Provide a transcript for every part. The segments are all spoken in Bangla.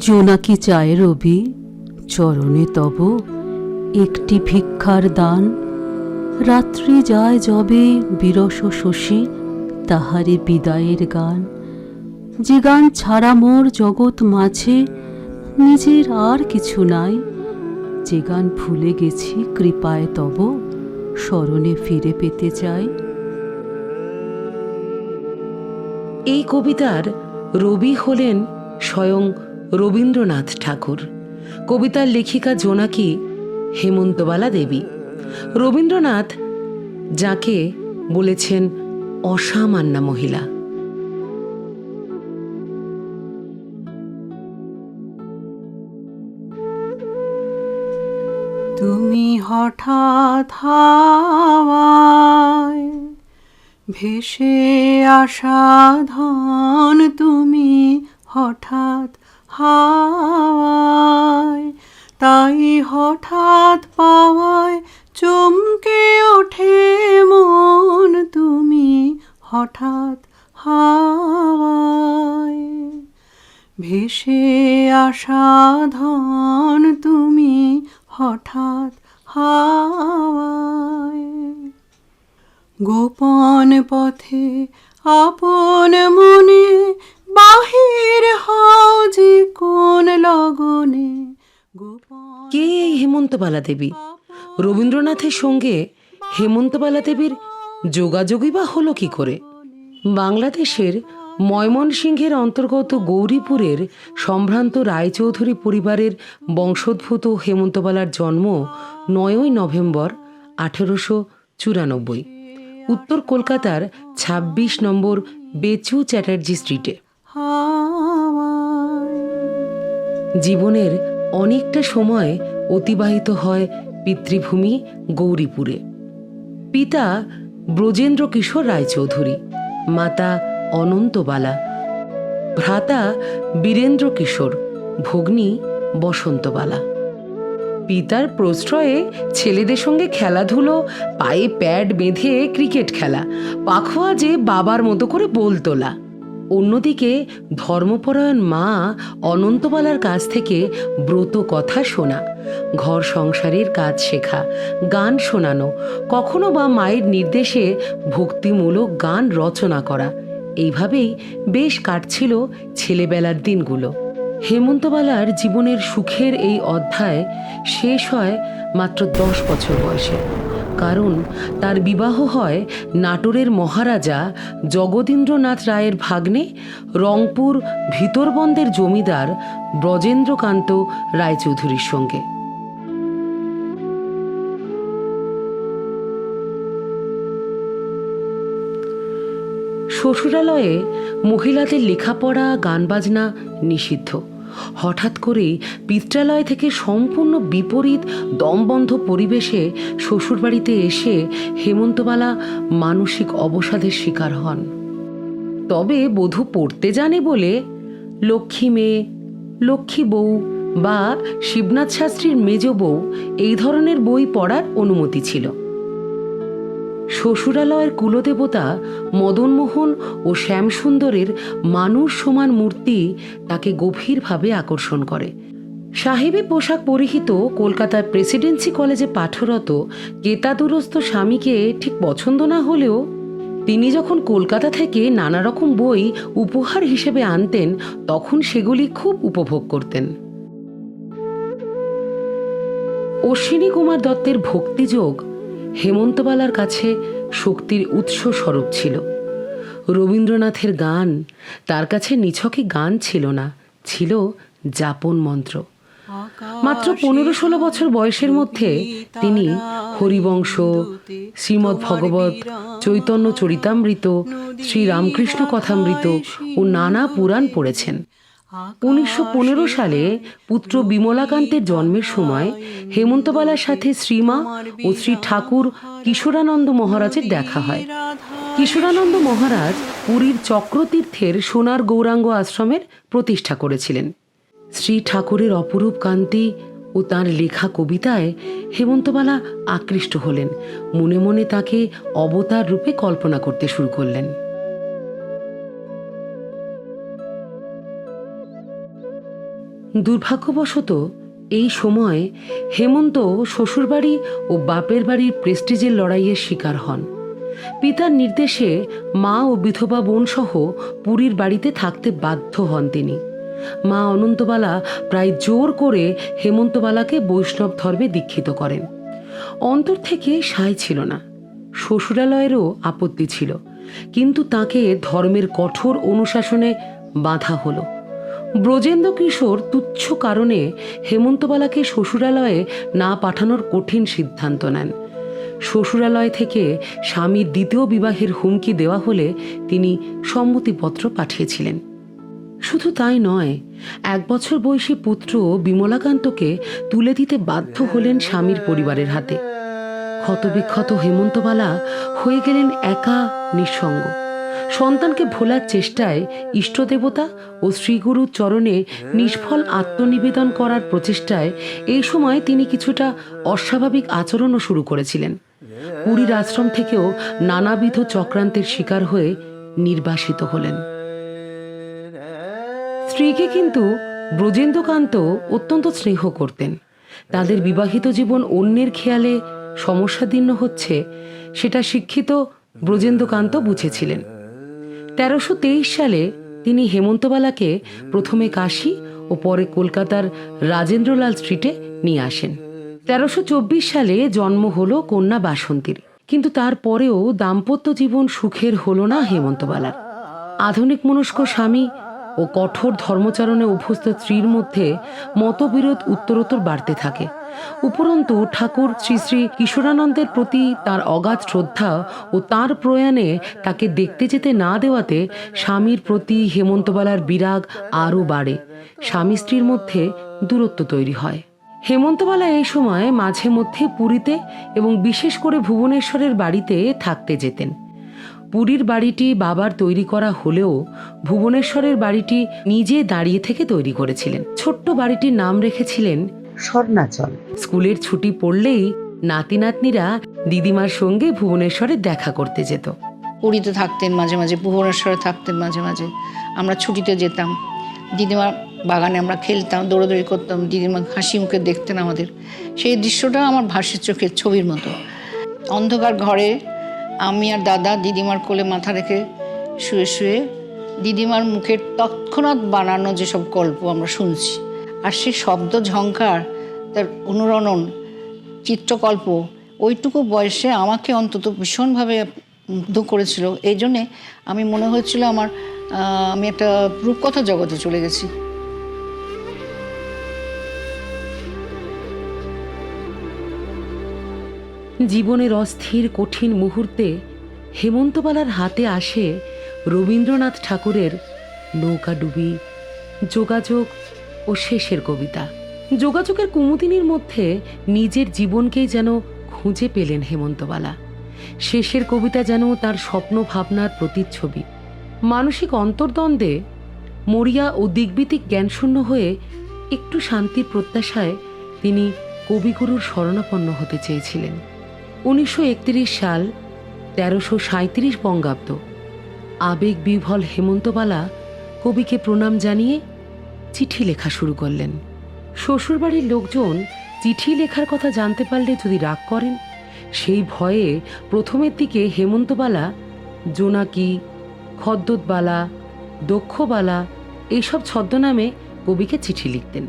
জোনাকি চায় রবি চরণে তব একটি ভিক্ষার দান। রাত্রি যায় যবে বিরস শশী তাহারে বিদায়ের গান। যে গান ছাড়া মোর জগৎ মাঝে নিজের আর কিছু নাই। যে গান ভুলে গেছি কৃপায় তব স্মরণে ফিরে পেতে চাই। এই কবিতার রবি হলেন স্বয়ং রবীন্দ্রনাথ ঠাকুর। কবিতার লেখিকা জোনাকি হেমন্তবালা দেবী। রবীন্দ্রনাথ যাকে বলেছেন অসামান্যা মহিলা। তুমি হঠাৎ হাওয়ায় ভেসে আসা ধন, তুমি হঠাৎ হাওয়ায়, তাই হঠাৎ পাওয়ায় চমকে ওঠে মন। তুমি হঠাৎ হাওয়ায় ভেসে আসা ধন, তুমি হঠাৎ হাওয়ায়। গোপন পথে আপন মনে বাহির হও যে কোন লগনে। কে এই হেমন্তবালা দেবী? রবীন্দ্রনাথের সঙ্গে হেমন্তবালা দেবীর যোগাযোগই বা হলো কি করে? বাংলাদেশের ময়মনসিংহের অন্তর্গত গৌরীপুরের সম্ভ্রান্ত রায়চৌধুরী পরিবারের বংশোদ্ভূত হেমন্তবালার জন্ম 9ই নভেম্বর 1894 উত্তর কলকাতার 26 নম্বর বেচু চ্যাটার্জি স্ট্রিটে। জীবনের অনেকটা সময় অতিবাহিত হয় পিতৃভূমি গৌরীপুরে। পিতা ব্রজেন্দ্র কিশোর রায়চৌধুরী, মাতা অনন্তবালা, ভ্রাতা বীরেন্দ্র কিশোর, ভগ্নী বসন্তবালা। পিতার প্রশ্রয়ে ছেলেদের সঙ্গে খেলাধুলো, পায়ে প্যাড বেঁধে ক্রিকেট খেলা, পাখোয়া যে বাবার মতো করে বোল তোলা। অন্যদিকে ধর্মপরায়ণ মা অনন্তবালার কাছ থেকে ব্রত কথা শোনা, ঘর সংসারের কাজ শেখা, গান শোনানো, কখনো বা মায়ের নির্দেশে ভক্তিমূলক গান রচনা করা। এইভাবেই বেশ কাটছিল ছেলেবেলার দিনগুলো। হেমন্তবালার জীবনের সুখের এই অধ্যায় শেষ হয় মাত্র 10 বছর বয়সে। কারণ তার বিবাহ হয় নাটোরের মহারাজা জগদীন্দ্রনাথ রায়ের ভাগ্নে, রংপুর ভিতরবন্দের জমিদার ব্রজেন্দ্রকান্ত রায়চৌধুরীর সঙ্গে। শ্বশুরালয়ে মহিলাদের লেখাপড়া, গান বাজনা নিষিদ্ধ। হঠাৎ করে পিত্রালয় থেকে সম্পূর্ণ বিপরীত দমবন্ধ পরিবেশে শ্বশুরবাড়িতে এসে হেমন্তবালা মানসিক অবসাদের শিকার হন। তবে বধূ পড়তে জানে বলে লক্ষ্মী মেয়ে, লক্ষ্মী বউ বা শিবনাথ শাস্ত্রীর মেজ বউ এই ধরনের বই পড়ার অনুমতি ছিল। শ্বশুরালয়ের কুলদেবতা মদনমোহন ও শ্যামসুন্দরের মানুষ সমান মূর্তি তাকে গভীরভাবে আকর্ষণ করে। সাহেবী পোশাক পরিহিত কলকাতার প্রেসিডেন্সি কলেজে পাঠরত কেতাদুরস্ত স্বামীকে ঠিক পছন্দ না হলেও তিনি যখন কলকাতা থেকে নানা রকম বই উপহার হিসেবে আনতেন, তখন সেগুলি খুব উপভোগ করতেন। অশ্বিনী কুমার দত্তের ভক্তিযোগ হেমন্তবালার কাছে শক্তির উৎস স্বরূপ ছিল। রবীন্দ্রনাথের গান তার কাছে নিছকই গান ছিল না, ছিল যাপন মন্ত্র। মাত্র 15-16 বছর বয়সের মধ্যে তিনি হরিবংশ, শ্রীমদ্ ভগবত চৈতন্য চরিতামৃত, শ্রীরামকৃষ্ণ কথামৃত ও নানা পুরাণ পড়েছেন। 1915 সালে পুত্র বিমলাকান্তের জন্মের সময় হেমন্তবালার সাথে শ্রীমা ও শ্রী ঠাকুর কিশোরানন্দ মহারাজের দেখা হয়। কিশোরানন্দ মহারাজ পুরীর চক্রতীর্থের সোনার গৌরাঙ্গ আশ্রমের প্রতিষ্ঠা করেছিলেন। শ্রী ঠাকুরের অপরূপ কান্তি ও তাঁর লেখা কবিতায় হেমন্তবালা আকৃষ্ট হলেন। মনে মনে তাকে অবতার রূপে কল্পনা করতে শুরু করলেন। দুর্ভাগ্যবশত এই সময় হেমন্ত শ্বশুরবাড়ি ও বাপের বাড়ির প্রেস্টিজের লড়াইয়ের শিকার হন। পিতার নির্দেশে মা ও বিধবা বোন সহ পুরীর বাড়িতে থাকতে বাধ্য হন তিনি। মা অনন্তবালা প্রায় জোর করে হেমন্তবালাকে বৈষ্ণব ধর্মে দীক্ষিত করেন। অন্তর থেকে সায় ছিল না, শ্বশুরালয়েরও আপত্তি ছিল, কিন্তু তাকে ধর্মের কঠোর অনুশাসনে বাধা হলো। ব্রজেন্দ্র কিশোর তুচ্ছ কারণে হেমন্তবালাকে শ্বশুরালয়ে না পাঠানোর কঠিন সিদ্ধান্ত নেন। শ্বশুরালয় থেকে স্বামীর দ্বিতীয় বিবাহের হুমকি দেওয়া হলে তিনি সম্মতিপত্র পাঠিয়েছিলেন। শুধু তাই নয়, 1 বছর বয়সী পুত্র বিমলাকান্তকে তুলে দিতে বাধ্য হলেন স্বামীর পরিবারের হাতে। ক্ষতবিক্ষত হেমন্তবালা হয়ে গেলেন একা, নিঃসঙ্গ। সন্তানকে ভোলার চেষ্টায় ইষ্টদেবতা ও শ্রীগুরুর চরণে নিষ্ফল আত্মনিবেদন করার প্রচেষ্টায় এই সময় তিনি কিছুটা অস্বাভাবিক আচরণও শুরু করেছিলেন। পুরীর আশ্রম থেকেও নানাবিধ চক্রান্তের শিকার হয়ে নির্বাসিত হলেন। স্ত্রীকে কিন্তু ব্রজেন্দ্রকান্ত অত্যন্ত স্নেহ করতেন। তাদের বিবাহিত জীবন অন্যের খেয়ালে সমস্যাদীর্ণ হচ্ছে, সেটা শিক্ষিত ব্রজেন্দ্রকান্ত বুঝেছিলেন। 1323 সালে তিনি হেমন্তবালাকে প্রথমে কাশী ও পরে কলকাতার রাজেন্দ্রলাল স্ট্রিটে নিয়ে আসেন। 1324 সালে জন্ম হলো কন্যা বাসন্তীর। কিন্তু তারপরেও দাম্পত্য জীবন সুখের হলো না হেমন্তবালার। আধুনিক মনস্ক স্বামী ও কঠোর ধর্মচারণে অভ্যস্ত স্ত্রীর মধ্যে মতবিরোধ উত্তরোত্তর বাড়তে থাকে। উপরন্তু ঠাকুর শ্রী শ্রী কিশোরানন্দের প্রতি তার অগাধ শ্রদ্ধা ও তার প্রয়াণে তাকে দেখতে যেতে না দেওয়াতে স্বামীর প্রতি হেমন্তবালার বিরাগ আরও বাড়ে। স্বামী স্ত্রীর মধ্যে দূরত্ব তৈরি হয়। হেমন্তবালা এই সময় মাঝে মধ্যে পুরীতে এবং বিশেষ করে ভুবনেশ্বরের বাড়িতে থাকতে যেতেন। পুরীর বাড়িটি বাবার তৈরি করা হলেও ভুবনেশ্বরের বাড়িটি নিজে দাঁড়িয়ে থেকে তৈরি করেছিলেন। ছোট্ট বাড়িটির নাম রেখেছিলেন স্বর্ণাচল। স্কুলের ছুটি পড়লেই নাতি নাতনিরা দিদিমার সঙ্গে ভুবনেশ্বরে দেখা করতে যেত। পুরীতে থাকতেন মাঝে মাঝে, ভুবনেশ্বরে থাকতেন মাঝে মাঝে। আমরা ছুটিতে যেতাম, দিদিমার বাগানে আমরা খেলতাম, দৌড়াদৌড়ি করতাম, দিদিমা হাসি মুখে দেখতেন আমাদের। সেই দৃশ্যটা আমার ভাসে চোখের ছবির মতো। অন্ধকার ঘরে আমি আর দাদা দিদিমার কোলে মাথা রেখে শুয়ে শুয়ে দিদিমার মুখের তৎক্ষণাৎ বানানো যেসব গল্প আমরা শুনছি, আর সেই শব্দ ঝংকার, তার অনুরণন, চিত্রকল্প, ওইটুকু বয়সে আমাকে অন্তত ভীষণভাবে মুগ্ধ করেছিল। এই জন্যে আমি মনে হয়েছিল আমি একটা রূপকথা জগতে চলে গেছি। জীবনের অস্থির কঠিন মুহূর্তে হেমন্তবালার হাতে আসে রবীন্দ্রনাথ ঠাকুরের নৌকাডুবি, যোগাযোগ ও শেষের কবিতা। যোগাযোগের কুমুদিনীর মধ্যে নিজের জীবনকেই যেন খুঁজে পেলেন হেমন্তবালা। শেষের কবিতা যেন তার স্বপ্ন ভাবনার প্রতিচ্ছবি। মানসিক অন্তর্দ্বন্দ্বে মরিয়া ও দিগ্বিদিক জ্ঞানশূন্য হয়ে একটু শান্তির প্রত্যাশায় তিনি কবিগুরুর শরণাপন্ন হতে চেয়েছিলেন। 1931 সাল 1337 বঙ্গাব্দ। আবেগ বিভল হেমন্তবালা কবিকে প্রণাম জানিয়ে চিঠি লেখা শুরু করলেন। শ্বশুরবাড়ির লোকজন চিঠি লেখার কথা জানতে পারলে যদি রাগ করেন, সেই ভয়ে প্রথমের দিকে হেমন্তবালা জোনাকি, খদ্দতবালা, দক্ষবালা এইসব ছদ্মনামে কবিকে চিঠি লিখতেন।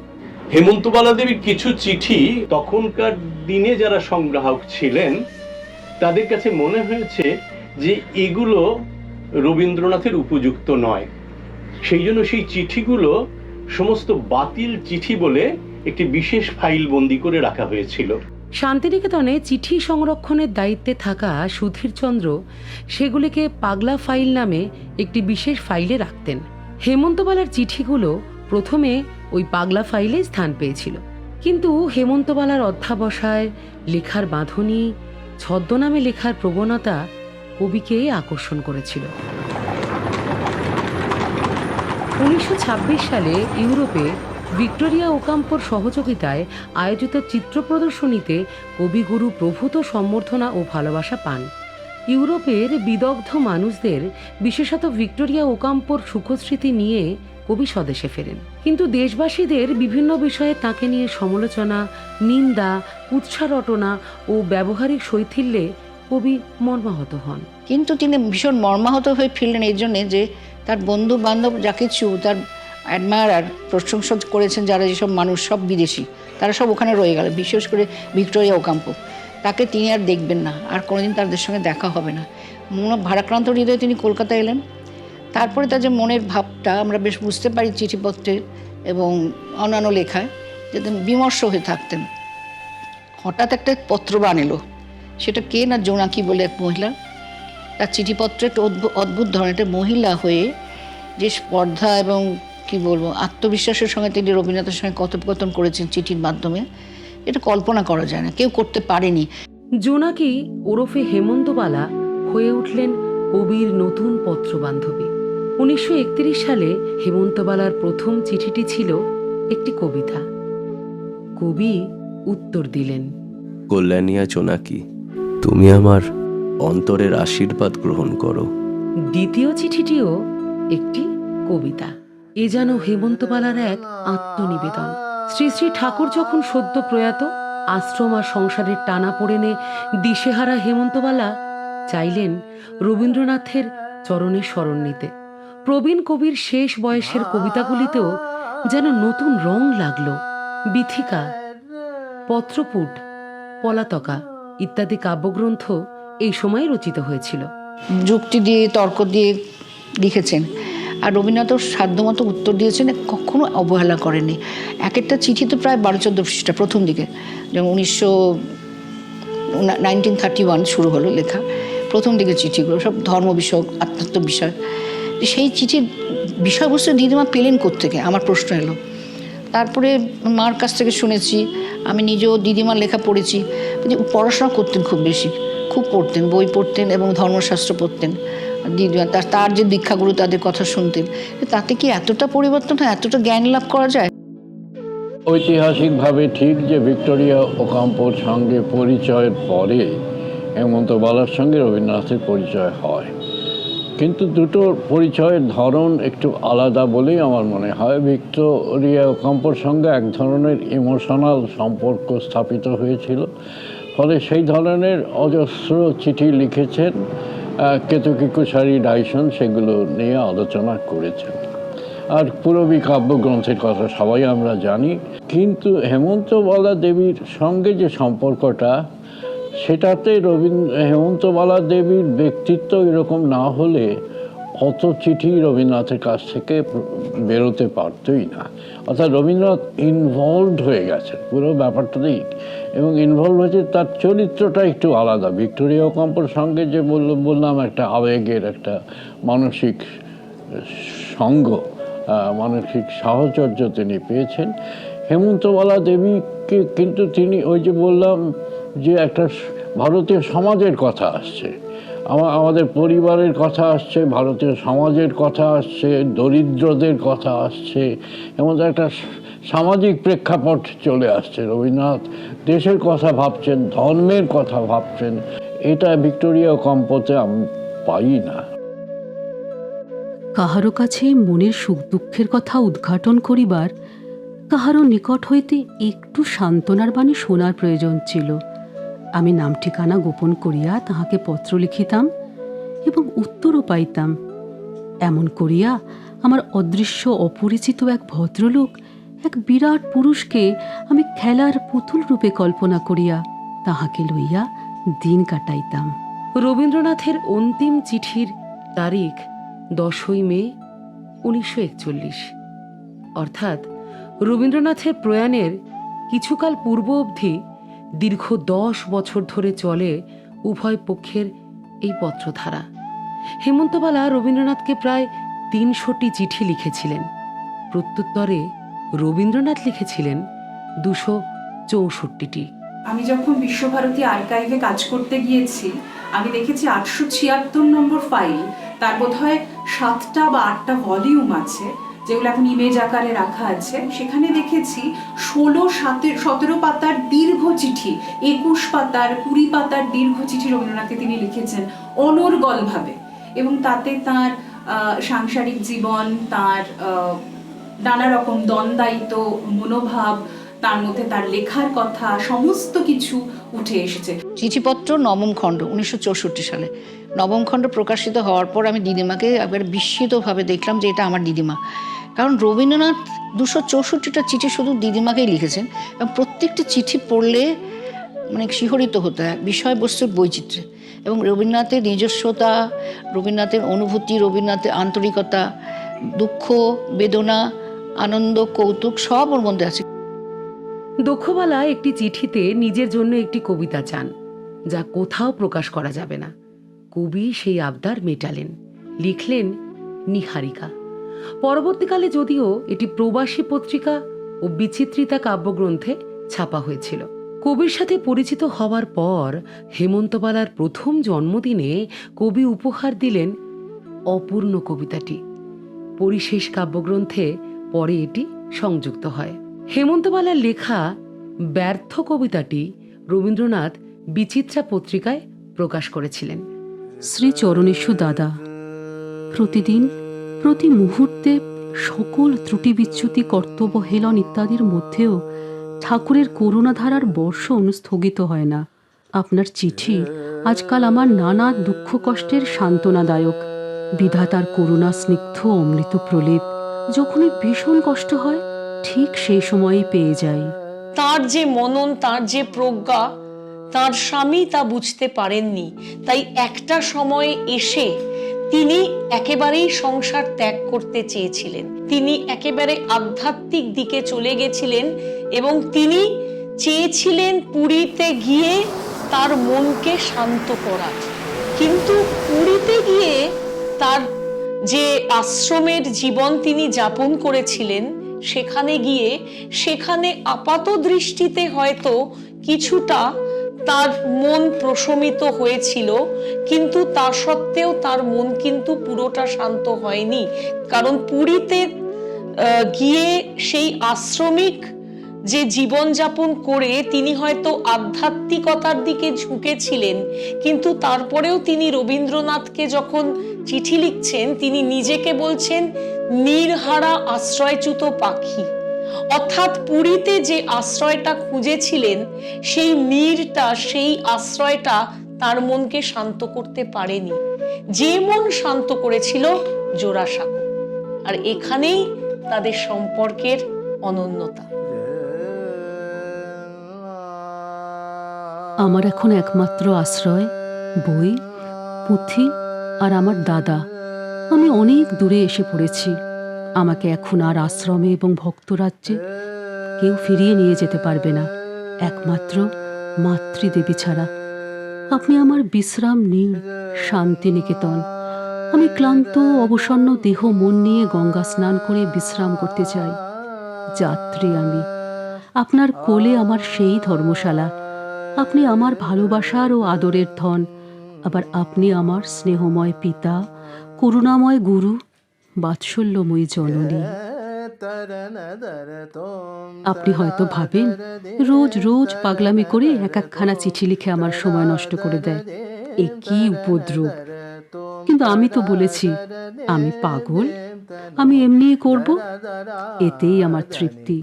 হেমন্তবালা দেবীর কিছু চিঠি তখনকার দিনে যারা সংগ্রাহক ছিলেন তাদের কাছে মনে হয়েছে যে এগুলো রবীন্দ্রনাথের উপযুক্ত নয়। সেই জন্য সেই চিঠিগুলো সমস্ত বাতিল চিঠি বলে একটি বিশেষ ফাইল বন্দি করে রাখা হয়েছিল। শান্তিনিকেতনে চিঠি সংরক্ষণের দায়িত্বে থাকা সুধীরচন্দ্র সেগুলিকে পাগলা ফাইল নামে একটি বিশেষ ফাইলে রাখতেন। হেমন্তবালার চিঠিগুলো প্রথমে ওই পাগলা ফাইলে স্থান পেয়েছিল, কিন্তু হেমন্তবালার অধ্যাবসায়, লেখার বাঁধনি, ছদ্মনামে লেখার প্রবণতা কবিকে আকর্ষণ করেছিল। 1926 সালে ইউরোপে ভিক্টোরিয়া ওকাম্পোর সহযোগিতায় আয়োজিত চিত্র প্রদর্শনীতে কবিগুরু প্রভূত সম্বর্ধনা ও ভালোবাসা পান। ইউরোপের বিদগ্ধ মানুষদের, বিশেষত ভিক্টোরিয়া ওকাম্পোর সুখস্মৃতি নিয়ে কবি স্বদেশে ফেরেন। কিন্তু দেশবাসীদের বিভিন্ন বিষয়ে তাকে নিয়ে সমালোচনা, নিন্দা, উৎসারটনা ও ব্যবহারিক শৈথিল্যে কবি মর্মাহত হন। কিন্তু তিনি ভীষণ মর্মাহত হয়ে ফিরলেন এই জন্যে যে তার বন্ধু বান্ধব যা কিছু তার অ্যাডমায়ার প্রশংসা করেছেন যারা, যেসব মানুষ সব বিদেশি, তারা সব ওখানে রয়ে গেল, বিশেষ করে ভিক্টোরিয়া ওকাম্পো। তাকে তিনি আর দেখবেন না, আর কোনোদিন তাদের সঙ্গে দেখা হবে না। ভারাক্রান্ত হৃদয়ে তিনি কলকাতা এলেন। তারপরে তার যে মনের ভাবটা আমরা বেশ বুঝতে পারি চিঠিপত্রে এবং অন্যান্য লেখায়, যে তিনি বিমর্ষ হয়ে থাকতেন। হঠাৎ একটা পত্রবান এলো, সেটা কে না জোনাকি বলে এক মহিলা। তার চিঠিপত্রে একটা অদ্ভুত ধরনের একটা মহিলা হয়ে যে স্পর্ধা এবং কি বলবো আত্মবিশ্বাসের সঙ্গে তিনি রবীন্দ্রনাথের সঙ্গে কথোপকথন করেছেন চিঠির মাধ্যমে, এটা কল্পনা করা যায় না, কেউ করতে পারেনি। জোনাকি ওরফে হেমন্তবালা হয়ে উঠলেন কবির নতুন পত্রবান্ধবী। 1931 সালে হেমন্তবালার প্রথম চিঠিটি ছিল একটি কবিতা। কবি উত্তর দিলেন, কল্যাণিয়া জোনাকি, তুমি আমার অন্তরের আশীর্বাদ গ্রহণ করো। দ্বিতীয় চিঠিটিও একটি কবিতা। এ যেন হেমন্তবালার এক আত্মনিবেদন। শ্রী শ্রী ঠাকুর যখন সদ্য প্রয়াত, আশ্রম আর সংসারের টানা পড়েনে দিশেহারা হেমন্তবালা চাইলেন রবীন্দ্রনাথের চরণে শরণ নিতে। প্রবীণ কবির শেষ বয়সের কবিতাগুলিতেও যেন নতুন রং লাগলো। বিথিকা, পত্রপুট, পলাতকা ইত্যাদি কাব্যগ্রন্থ এই সময় রচিত হয়েছিল। যুক্তি দিয়ে তর্ক দিয়ে লিখেছেন, আর রবীন্দ্রনাথ সাধ্যমতো উত্তর দিয়েছেন, কখনো অবহেলা করেনি। এক একটা চিঠি তো প্রায় 12-14 পৃষ্ঠা প্রথম দিকে, যেমন 1931 শুরু হলো লেখা। প্রথম দিকে চিঠিগুলো সব ধর্ম বিষয়ক, আধ্যাত্ম বিষয়। সেই চিঠির বিষয়বস্তু দিদিমা পেলেন কোত্থেকে, আমার প্রশ্ন এলো। তারপরে মার কাছ থেকে শুনেছি, আমি নিজেও দিদিমার লেখা পড়েছি। পড়াশোনা করতেন খুব বেশি, খুব পড়তেন, বই পড়তেন এবং ধর্মশাস্ত্র পড়তেন। দিদিমা তার যে দীক্ষাগুরু তাদের কথা শুনতেন। তাতে কি এতটা পরিবর্তন হয়, এতটা জ্ঞান লাভ করা যায়? ঐতিহাসিকভাবে ঠিক যে ভিক্টোরিয়া ওকাম্পোর সঙ্গে পরিচয়ের পরে হেমন্তবালার সঙ্গে রবীন্দ্রনাথের পরিচয় হয়, কিন্তু দুটোর পরিচয়ের ধরন একটু আলাদা বলেই আমার মনে হয়। ভিক্টোরিয়া ওকাম্পোর সঙ্গে এক ধরনের ইমোশনাল সম্পর্ক স্থাপিত হয়েছিল, ফলে সেই ধরনের অজস্র চিঠি লিখেছেন, কেতকী কুশারি ডাইসন সেগুলো নিয়ে আলোচনা করেছেন। আর পূরবী কাব্যগ্রন্থের কথা সবাই আমরা জানি। কিন্তু হেমন্তবালা দেবীর সঙ্গে যে সম্পর্কটা, সেটাতে হেমন্তবালা দেবীর ব্যক্তিত্ব এরকম না হলে অত চিঠি রবীন্দ্রনাথের কাছ থেকে বেরোতে পারতই না। অর্থাৎ রবীন্দ্রনাথ ইনভলভড হয়ে গেছেন পুরো ব্যাপারটাতেই, এবং ইনভলভ হয়েছে, তার চরিত্রটা একটু আলাদা। ভিক্টোরিয়া ওকাম্পোর সঙ্গে যে বললাম একটা আবেগের, একটা মানসিক সঙ্গ, মানসিক সাহচর্য তিনি পেয়েছেন। হেমন্তবালা দেবীকে কিন্তু তিনি ওই যে বললাম যে একটা ভারতীয় সমাজের কথা আসছে, আমাদের পরিবারের কথা আসছে, ভারতীয় সমাজের কথা আসছে, দরিদ্রদের কথা আসছে, এমন একটা সামাজিক প্রেক্ষাপট চলে আসছে। রবীন্দ্রনাথ দেশের কথা ভাবছেন, ধর্মের কথা ভাবছেন, এটা ভিক্টোরিয়া ওকাম্পোতে আমি পাই না। কাহারো কাছে মনের সুখ দুঃখের কথা উদ্ঘাটন করিবার কাহারও নিকট হইতে একটু সান্ত্বনার বাণী শোনার প্রয়োজন ছিল। আমি নাম ঠিকানা গোপন করিয়া তাহাকে পত্র লিখিতাম এবং উত্তরও পাইতাম। এমন করিয়া আমার অদৃশ্য অপরিচিত এক ভদ্রলোক, এক বিরাট পুরুষকে আমি খেলার পুতুল রূপে কল্পনা করিয়া তাহাকে লইয়া দিন কাটাইতাম। রবীন্দ্রনাথের অন্তিম চিঠির তারিখ 10ই মে 1941, অর্থাৎ রবীন্দ্রনাথের প্রয়াণের কিছুকাল পূর্ব অবধি দীর্ঘ 10 বছর ধরে চলে উভয় পক্ষের এই পত্রধারা। হেমন্তবালা রবীন্দ্রনাথকে প্রায় 300টি চিঠি লিখেছিলেন। প্রত্যুত্তরে রবীন্দ্রনাথ লিখেছিলেন 264টি। আমি যখন বিশ্বভারতী আর্কাইভে কাজ করতে গিয়েছি, আমি দেখেছি 876 নম্বর ফাইল, তার বোধহয় 7টা বা 8টা ভলিউম আছে, যেগুলো এখন ইমেজ আকারে রাখা আছে। সেখানে দেখেছি 16-17 পাতার দীর্ঘ চিঠি, 21 পাতার 20 পাতার দীর্ঘ চিঠি রবীন্দ্রনাথকে তিনি লিখেছেন অনর্গলভাবে, এবং তাতে তার সাংসারিক জীবন, তার নানা রকম দ্বন্দ্বায়িত মনোভাব, তার মধ্যে তার লেখার কথা সমস্ত কিছু উঠে এসেছে। চিঠিপত্র নবম খণ্ড 1964 সালে নবম খণ্ড প্রকাশিত হওয়ার পর আমি দিদিমাকে একবার বিস্মিতভাবে দেখলাম যে এটা আমার দিদিমা। কারণ রবীন্দ্রনাথ 264টা চিঠি শুধু দিদিমাকেই লিখেছেন এবং প্রত্যেকটি চিঠি পড়লে মানে শিহরিত হতে হয় বিষয়বস্তুর বৈচিত্র্যে, এবং রবীন্দ্রনাথের নিজস্বতা, রবীন্দ্রনাথের অনুভূতি, রবীন্দ্রনাথের আন্তরিকতা, দুঃখ, বেদনা, আনন্দ, কৌতুক সব ওর মধ্যে আছে। দুঃখবালা একটি চিঠিতে নিজের জন্য একটি কবিতা চান, যা কোথাও প্রকাশ করা যাবে না। কবি সেই আবদার মেটালেন, লিখলেন নিহারিকা। পরবর্তীকালে যদিও এটি প্রবাসী পত্রিকা ও বিচিত্রিতা কাব্যগ্রন্থে ছাপা হয়েছিল। কবির সাথে পরিচিত হওয়ার পর হেমন্তবালার প্রথম জন্মদিনে কবি উপহার দিলেন অপূর্ণ কবিতাটি। পরিশেষ কাব্যগ্রন্থে পরে এটি সংযুক্ত হয়। হেমন্তবালার লেখা ব্যর্থ কবিতাটি রবীন্দ্রনাথ বিচিত্রা পত্রিকায় প্রকাশ করেছিলেন। শ্রী চরণেশ্বর দাদা, প্রতিদিন প্রতি মুহূর্তে সকল ত্রুটি বিচ্যুতি, কর্তব্য হেলন ইত্যাদির মধ্যেও ঠাকুরের করুণাধারার বর্ষণ স্থগিত হয় না। আপনার চিঠি আজকাল আমার নানা দুঃখ কষ্টের সান্ত্বনাদায়ক, বিধাতার করুণা স্নিগ্ধ অমৃত প্রলেপ। যখনই ভীষণ কষ্ট হয় ঠিক সেই সময়েই পেয়ে যাই। তার যে মনন, তার যে প্রজ্ঞা, তার স্বামী তা বুঝতে পারেননি। তাই একটা সময়ে এসে তিনি একেবারেই সংসার ত্যাগ করতে চেয়েছিলেন। তিনি একেবারে আধ্যাত্মিক দিকে চলে গেছিলেন এবং তিনি চেয়েছিলেন পুরীতে গিয়ে তার মনকে শান্ত করা। কিন্তু পুরীতে গিয়ে তার যে আশ্রমের জীবন তিনি যাপন করেছিলেন, সেখানে আপাত দৃষ্টিতে হয়তো কিছুটা তার মন প্রশমিত হয়েছিল, কিন্তু তা সত্ত্বেও তার মন কিন্তু পুরোটা শান্ত হয়নি। কারণ পুরীতে গিয়ে সেই আশ্রমিক যে জীবনযাপন করে তিনি হয়তো আধ্যাত্মিকতার দিকে ঝুঁকেছিলেন, কিন্তু তারপরেও তিনি রবীন্দ্রনাথকে যখন চিঠি লিখছেন, তিনি নিজেকে বলছেন নীরহারা আশ্রয়চ্যুত পাখি। অর্থাৎ পুরীতে যে আশ্রয়টা খুঁজেছিলেন, সেই নীরটা, সেই আশ্রয়টা তার মনকে শান্ত করতে পারেনি। যে মন শান্ত করেছিল জোড়াসাঁকো। আর এখানেই তাদের সম্পর্কের অনন্যতা। আমার এখন একমাত্র আশ্রয় বই, পুঁথি আর আমার দাদা। আমি অনেক দূরে এসে পড়েছি। আমাকে এখন আর আশ্রমে এবং ভক্তরাজ্যে কেউ ফিরিয়ে নিয়ে যেতে পারবে না, একমাত্র মাতৃদেবী ছাড়া। আপনি আমার বিশ্রাম নিন, শান্তিনিকেতন। আমি ক্লান্ত অবসন্ন দেহ মন নিয়ে গঙ্গা স্নান করে বিশ্রাম করতে চাই। যাত্রী আমি, আপনার কোলে আমার সেই ধর্মশালা। আপনি আমার ভালোবাসার ও আদরের ধন, আবার আপনি আমার স্নেহময় পিতা, করুণাময় গুরু, বাৎসল্যময়ী জননী। আপনি হয়তো ভাবেন রোজ রোজ পাগলামি করে এক একখানা চিঠি লিখে আমার সময় নষ্ট করে দেয়, এ কি উপদ্রব। কিন্তু আমি তো বলেছি আমি পাগল, আমি এমনিই করব, এতেই আমার তৃপ্তি।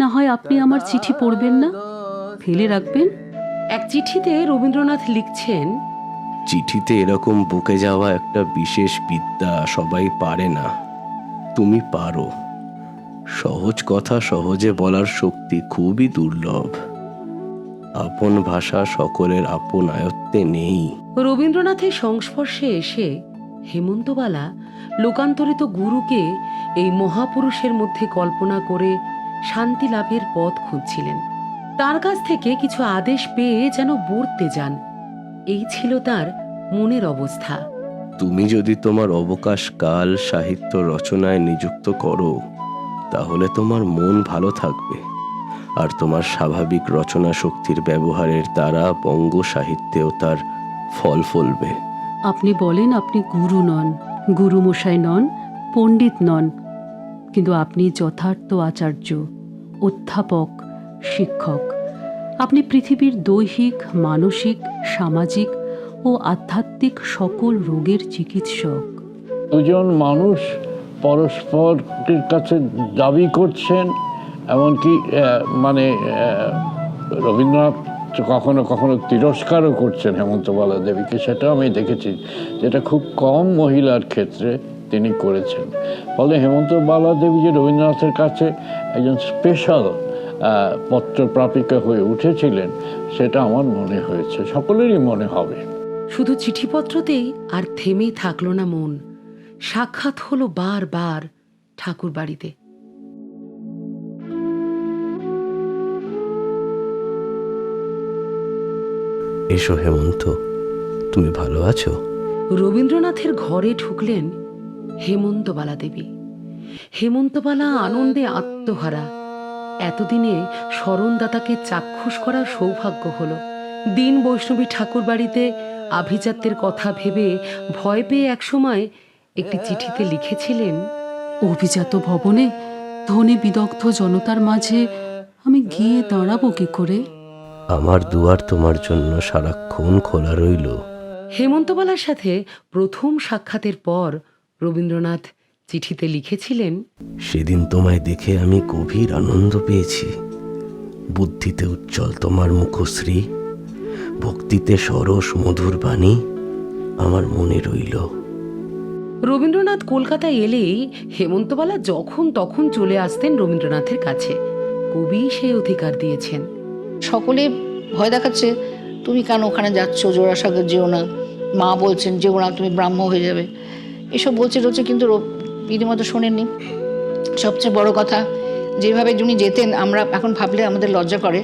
না হয় আপনি আমার চিঠি পড়বেন না, ফেলে রাখবেন। এক চিঠিতে রবীন্দ্রনাথ লিখছেন, চিঠিতে এরকম বুকে যাওয়া একটা বিশেষ বিদ্যা সবাই পারে না, তুমি পারো। সহজ কথা সহজে বলার শক্তি খুবই দুর্লভ। আপন ভাষা সকলের আপন আয়ত্তে নেই। রবীন্দ্রনাথের সংস্পর্শে এসে হেমন্তবালা লোকান্তরিত গুরুকে এই মহাপুরুষের মধ্যে কল্পনা করে শান্তি লাভের পথ খুঁজছিলেন। তার কাছ থেকে কিছু আদেশ পেয়ে যেন বর্তে যান, এই ছিল তার মনের অবস্থা। তুমি যদি তোমার অবকাশ কাল সাহিত্য রচনায় নিযুক্ত করো, তাহলে তোমার মন ভালো থাকবে, আর তোমার স্বাভাবিক রচনা শক্তির ব্যবহারের দ্বারা বঙ্গ সাহিত্যেও তার ফল ফলবে। আপনি বলেন আপনি গুরু নন, গুরুমশাই নন, পণ্ডিত নন, কিন্তু আপনি যথার্থ আচার্য, অধ্যাপক, শিক্ষক। আপনি পৃথিবীর দৈহিক, মানসিক, সামাজিক ও আধ্যাত্মিক সকল রোগের চিকিৎসক। দুজন মানুষ পরস্পরের কাছে দাবি করছেন, এমনকি রবীন্দ্রনাথ কখনো কখনো তিরস্কারও করছেন হেমন্তবালা দেবীকে, সেটাও আমি দেখেছি, যেটা খুব কম মহিলার ক্ষেত্রে তিনি করেছেন। ফলে হেমন্তবালা দেবী যে রবীন্দ্রনাথের কাছে একজন স্পেশাল পত্রপ্রাপিকা হয়ে উঠেছিলেন, সেটা আমার মনে হয়েছে, সকলেরই মনে হবে। শুধু চিঠিপত্রতেই আর থেমে থাকলো না মন, সাক্ষাৎ হলো বারবার ঠাকুর বাড়িতে। এসো হেমন্ত, তুমি ভালো আছো? রবীন্দ্রনাথের ঘরে ঢুকলেন হেমন্তবালা দেবী। হেমন্তবালা আনন্দে আত্মহারা। এতদিনে শরণদাতাকে চাক্ষুষ করার সৌভাগ্য হলো। দিন বৈষ্ণবী ঠাকুর বাড়িতে আভিজাত্যের কথা ভেবে ভয় পেয়ে একসময় একটি চিঠিতে লিখেছিলেন, অভিজাত ভবনে ধনী বিদগ্ধ জনতার মাঝে আমি গিয়ে দাঁড়াবো কি করে? আমার দুয়ার তোমার জন্য সারাক্ষণ খোলা রইল। হেমন্তবালার সাথে প্রথম সাক্ষাতের পর রবীন্দ্রনাথ চিঠিতে লিখেছিলেন, সেদিন তোমায় দেখে আমি গভীর আনন্দ পেয়েছি। বুদ্ধিতে উজ্জ্বল তোমার মুখশ্রী, ভক্তিতে সরস মধুর বাণী আমার মনে রইল। রবীন্দ্রনাথ কলকাতায় এলেই হেমন্তবালা যখন তখন চলে আসতেন রবীন্দ্রনাথের কাছে। কবি সেই অধিকার দিয়েছেন। সকলে ভয় দেখাচ্ছে, তুমি কেন ওখানে যাচ্ছ, জোড়াসাগর যেও না, মা বলছেন যেও না, তুমি ব্রাহ্ম হয়ে যাবে, এসব বলছে রয়েছে। কিন্তু দিদিমা তো শোনেননি। সবচেয়ে বড় কথা, যেভাবে যিনি যেতেন আমরা এখন ভাবলে আমাদের লজ্জা করে,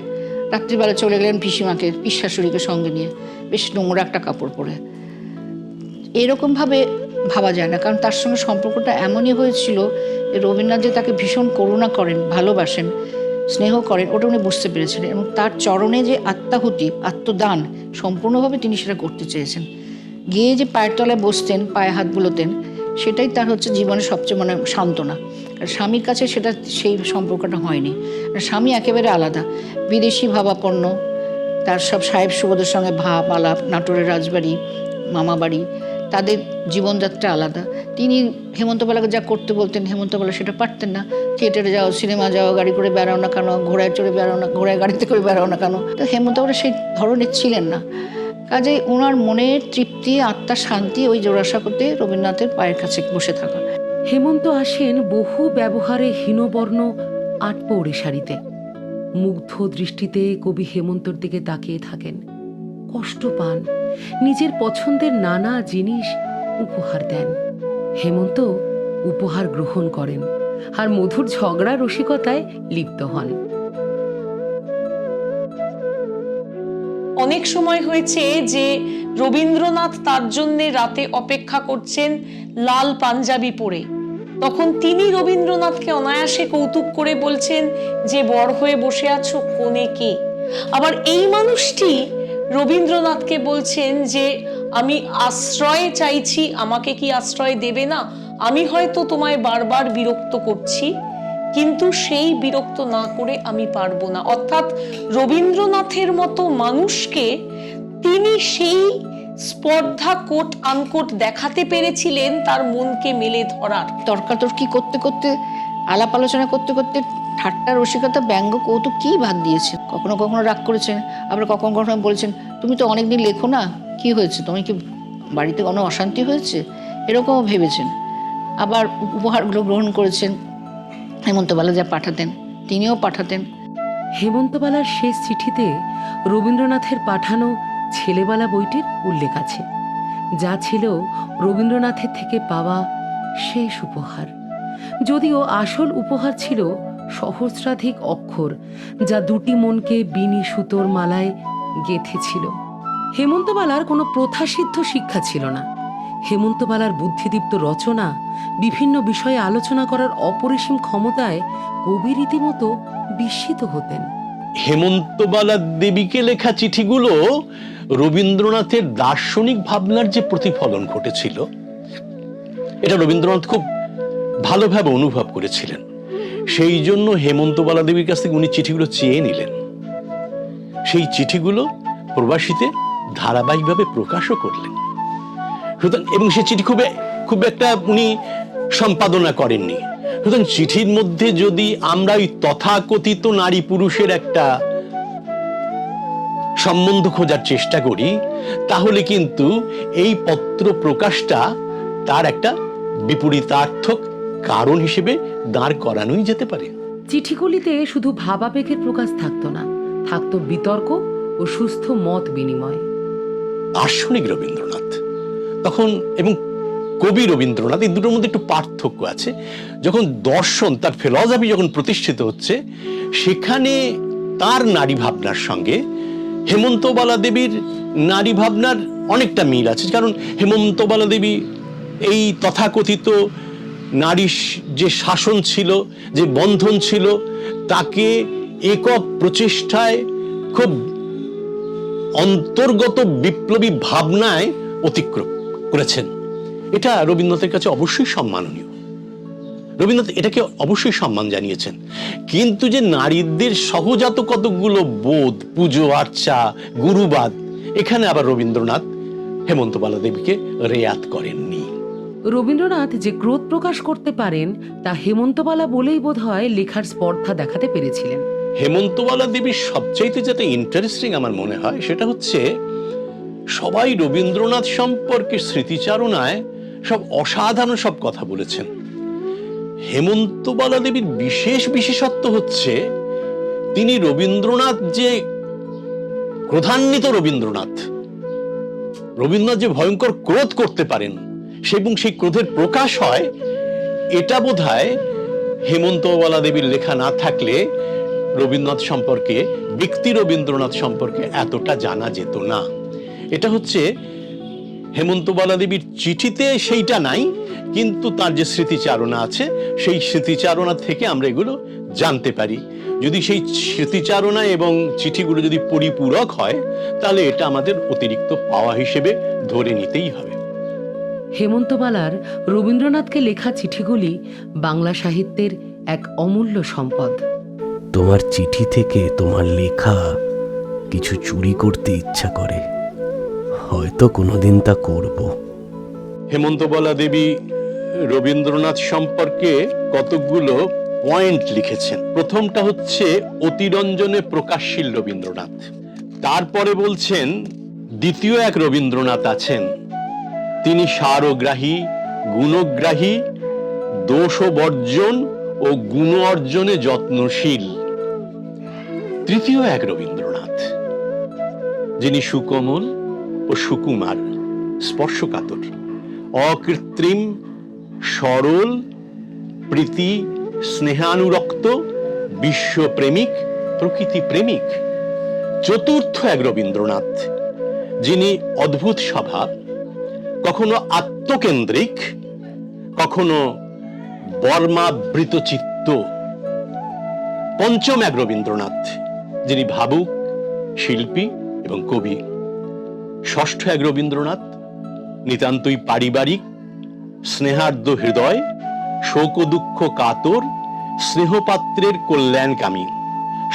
রাত্রিবেলা চলে গেলেন পিসিমাকে, পিসশাশুড়িকে সঙ্গে নিয়ে, বেশ নোংরা একটা কাপড় পরে। এরকমভাবে ভাবা যায় না, কারণ তার সঙ্গে সম্পর্কটা এমনই হয়েছিল, রবীন্দ্রনাথ যে তাকে ভীষণ করুণা করেন, ভালোবাসেন, স্নেহ করেন, ওটা উনি বুঝতে পেরেছিলেন। এবং তার চরণে যে আত্মাহুতি, আত্মদান, সম্পূর্ণভাবে তিনি সেটা করতে চেয়েছেন। গিয়ে যে পায়ের তলায় বসতেন, পায়ে হাত বুলোতেন, সেটাই তার হচ্ছে জীবনের সবচেয়ে সান্ত্বনা। আর স্বামীর কাছে সেটা সেই সম্পর্কটা হয়নি। স্বামী একেবারে আলাদা, বিদেশি ভাবাপন্ন, তার সব সাহেব সুবোধের সঙ্গে ভাব আলাপ, নাটোরের রাজবাড়ি, মামা বাড়ি, তাদের জীবনযাত্রা আলাদা। তিনি হেমন্তবালাকে যা করতে বলতেন, হেমন্তবালা সেটা পারতেন না। থিয়েটারে যাও, সিনেমা যাও, গাড়ি করে বেড়াও না কেন, ঘোড়ায় চড়ে বেড়াও না, ঘোড়ায় গাড়িতে করে বেড়াও না কেন, তো হেমন্তবালা সেই ধরনের ছিলেন না। কাজেই ওনার মনের তৃপ্তি, আত্মার শান্তি ওই জোড়াসাঁকোতে রবীন্দ্রনাথের পায়ের কাছে বসে থাকা। হেমন্ত আসেন বহু ব্যবহারে হীনবর্ণ আটপৌড়ে শাড়িতে। মুগ্ধ দৃষ্টিতে কবি হেমন্তর দিকে তাকিয়ে থাকেন, কষ্ট পান, নিজের পছন্দের নানা জিনিস উপহার দেন। হেমন্ত উপহার গ্রহণ করেন আর মধুর ঝগড়া রসিকতায় লিপ্ত হন। অনেক সময় হয়েছে যে রবীন্দ্রনাথ তার জন্য রাতে অপেক্ষা করছেন লাল পাঞ্জাবি পরে, তখন তিনি রবীন্দ্রনাথকে অনায়াসে কৌতুক করে বলছেন যে বড় হয়ে বসে আছো কোণে কে। আবার এই মানুষটি রবীন্দ্রনাথকে বলছেন যে আমি আশ্রয় চাইছি, আমাকে কি আশ্রয় দেবে না, আমি হয়তো তোমায় বারবার বিরক্ত করছি, কিন্তু সেই বিরক্ত না করে আমি পারবো না। অর্থাৎ রবীন্দ্রনাথের মতো মানুষকে তিনি সেই স্পর্ধা কোট আনকোট দেখাতে পেরেছিলেন, তার মনকে মেলে ধরার। তর্কাতর্কি করতে করতে, আলাপ আলোচনা করতে করতে, ঠাট্টা রসিকতা ব্যঙ্গ কৌতুক কি বাদ দিয়েছে। কখনো কখনো রাগ করেছেন, আবার কখনো কখনো বলছেন তুমি তো অনেকদিন লেখো না, কি হয়েছে, তুমি কি বাড়িতে কোনো অশান্তি হয়েছে, এরকমও ভেবেছেন। আবার উপহারগুলো গ্রহণ করেছেন, হেমন্তবালা যা পাঠাতেন তিনিও পাঠাতেন। হেমন্তবালার শেষ চিঠিতে রবীন্দ্রনাথের পাঠানো ছেলেবেলা বইটির উল্লেখ আছে, যা ছিল রবীন্দ্রনাথের থেকে পাওয়া শেষ উপহার। যদিও আসল উপহার ছিল সহস্রাধিক অক্ষর, যা দুটি মনকে বিনি সুতোর মালায় গেঁথেছিল। হেমন্তবালার কোনো প্রথাসিদ্ধ শিক্ষা ছিল না। হেমন্তবালার বুদ্ধিদীপ্ত রচনা, বিভিন্ন বিষয়ে আলোচনা করার অপরিসীম ক্ষমতায় কবি রীতিমতো বিস্মিত হতেন। হেমন্তবালা দেবীকে লেখা চিঠিগুলো রবীন্দ্রনাথের দার্শনিক ভাবনার যে প্রতিফলন ঘটেছিল, এটা রবীন্দ্রনাথ খুব ভালোভাবে অনুভব করেছিলেন। সেই জন্য হেমন্তবালা দেবীর কাছ থেকে উনি চিঠিগুলো চেয়ে নিলেন। সেই চিঠিগুলো প্রবাসীতে ধারাবাহিকভাবে প্রকাশও করলেন। সুতরাং এবং সেই চিঠি খুব একটা উনি সম্পাদনা করেননি। সুতরাং চিঠির মধ্যে যদি আমরা ওই তথাকথিত নারী পুরুষের একটা সম্বন্ধ খোঁজার চেষ্টা করি, তাহলে কিন্তু এই পত্র প্রকাশটা তার একটা বিপরীতার্থক কারণ হিসেবে দাঁড় করানোই যেতে পারে। চিঠিগুলিতে শুধু ভাবাবেগের প্রকাশ থাকতো না, থাকতো বিতর্ক ও সুস্থ মত বিনিময়। দার্শনিক রবীন্দ্রনাথ তখন এবং কবি রবীন্দ্রনাথ, এই দুটোর মধ্যে একটু পার্থক্য আছে। যখন দর্শন, তার ফিলসফি যখন প্রতিষ্ঠিত হচ্ছে, সেখানে তার নারী ভাবনার সঙ্গে হেমন্তবালা দেবীর নারী ভাবনার অনেকটা মিল আছে। কারণ হেমন্তবালা দেবী এই তথাকথিত নারী যে শাসন ছিল, যে বন্ধন ছিল, তাকে একক প্রচেষ্টায় খুব অন্তর্গত বিপ্লবী ভাবনায় অতিক্রম করেছেন। এটা রবীন্দ্রনাথের কাছে অবশ্যই সম্মাননীয়। রবীন্দ্রনাথ এটাকে অবশ্যই সম্মান জানিয়েছেন। কিন্তু যে নারীদের সহজাত কতগুলো বোধ, পুজো আর্চা, গুরুবাদ, এখানে আবার রবীন্দ্রনাথ হেমন্তবালা দেবীকে রেয়াত করেননি। রবীন্দ্রনাথ যে ক্রোধ প্রকাশ করতে পারেন তা হেমন্তবালা বলেই বোধহয় লেখার স্পর্ধা দেখাতে পেরেছিলেন। হেমন্তবালা দেবীর সবচাইতে যেটা ইন্টারেস্টিং আমার মনে হয়, সেটা হচ্ছে সবাই রবীন্দ্রনাথ সম্পর্কে স্মৃতিচারণায় সব অসাধারণ সব কথা বলেছেন। হেমন্তবালা দেবীর বিশেষ বিশেষত্ব হচ্ছে তিনি রবীন্দ্রনাথ যে ক্রোধান্বিত রবীন্দ্রনাথ যে ভয়ঙ্কর ক্রোধ করতে পারেন, এবং সেই ক্রোধের প্রকাশ হয়, এটা বোধহয় হেমন্তবালা দেবীর লেখা না থাকলে রবীন্দ্রনাথ সম্পর্কে, ব্যক্তি রবীন্দ্রনাথ সম্পর্কে এতটা জানা যেত না। এটা হচ্ছে হেমন্তবালা দেবীর চিঠিতে সেইটা নাই, কিন্তু তার যে স্মৃতিচারণা আছে, সেই স্মৃতিচারণা থেকে আমরা এগুলো জানতে পারি। যদি সেই স্মৃতিচারণা এবং চিঠিগুলো যদি পরিপূরক হয়, তাহলে এটা আমাদের অতিরিক্ত পাওয়া হিসেবে ধরে নিতেই হবে। হেমন্তবালার রবীন্দ্রনাথকে লেখা চিঠিগুলি বাংলা সাহিত্যের এক অমূল্য সম্পদ। তোমার চিঠি থেকে তোমার লেখা কিছু চুরি করতে ইচ্ছা করে, হয়তো কোনোদিন তা করব। হেমন্তবালা দেবী রবীন্দ্রনাথ সম্পর্কে কতগুলো পয়েন্ট লিখেছেন। প্রথমটা হচ্ছে অতিরঞ্জনে প্রকাশশীল রবীন্দ্রনাথ। তারপরে বলছেন দ্বিতীয় এক রবীন্দ্রনাথ আছেন, তিনি সারগ্রাহী, গুণগ্রাহী, দোষ বর্জন ও গুণ অর্জনে যত্নশীল। তৃতীয় এক রবীন্দ্রনাথ, যিনি সুকোমল ও সুকুমার, স্পর্শকাতর, অকৃত্রিম, সরল, প্রীতি স্নেহানুরক্ত, বিশ্বপ্রেমিক, প্রকৃতি প্রেমিক। চতুর্থ এক রবীন্দ্রনাথ, যিনি অদ্ভুত স্বভাব, কখনো আত্মকেন্দ্রিক, কখনো বর্মাবৃত চিত্ত। পঞ্চম এক রবীন্দ্রনাথ, যিনি ভাবুক, শিল্পী এবং কবি। ষষ্ঠ এক রবীন্দ্রনাথ, নিতান্তই পারিবারিক, স্নেহার্দ্র হৃদয়, শোক দুঃখ কাতর, স্নেহপাত্রের কল্যাণকামী।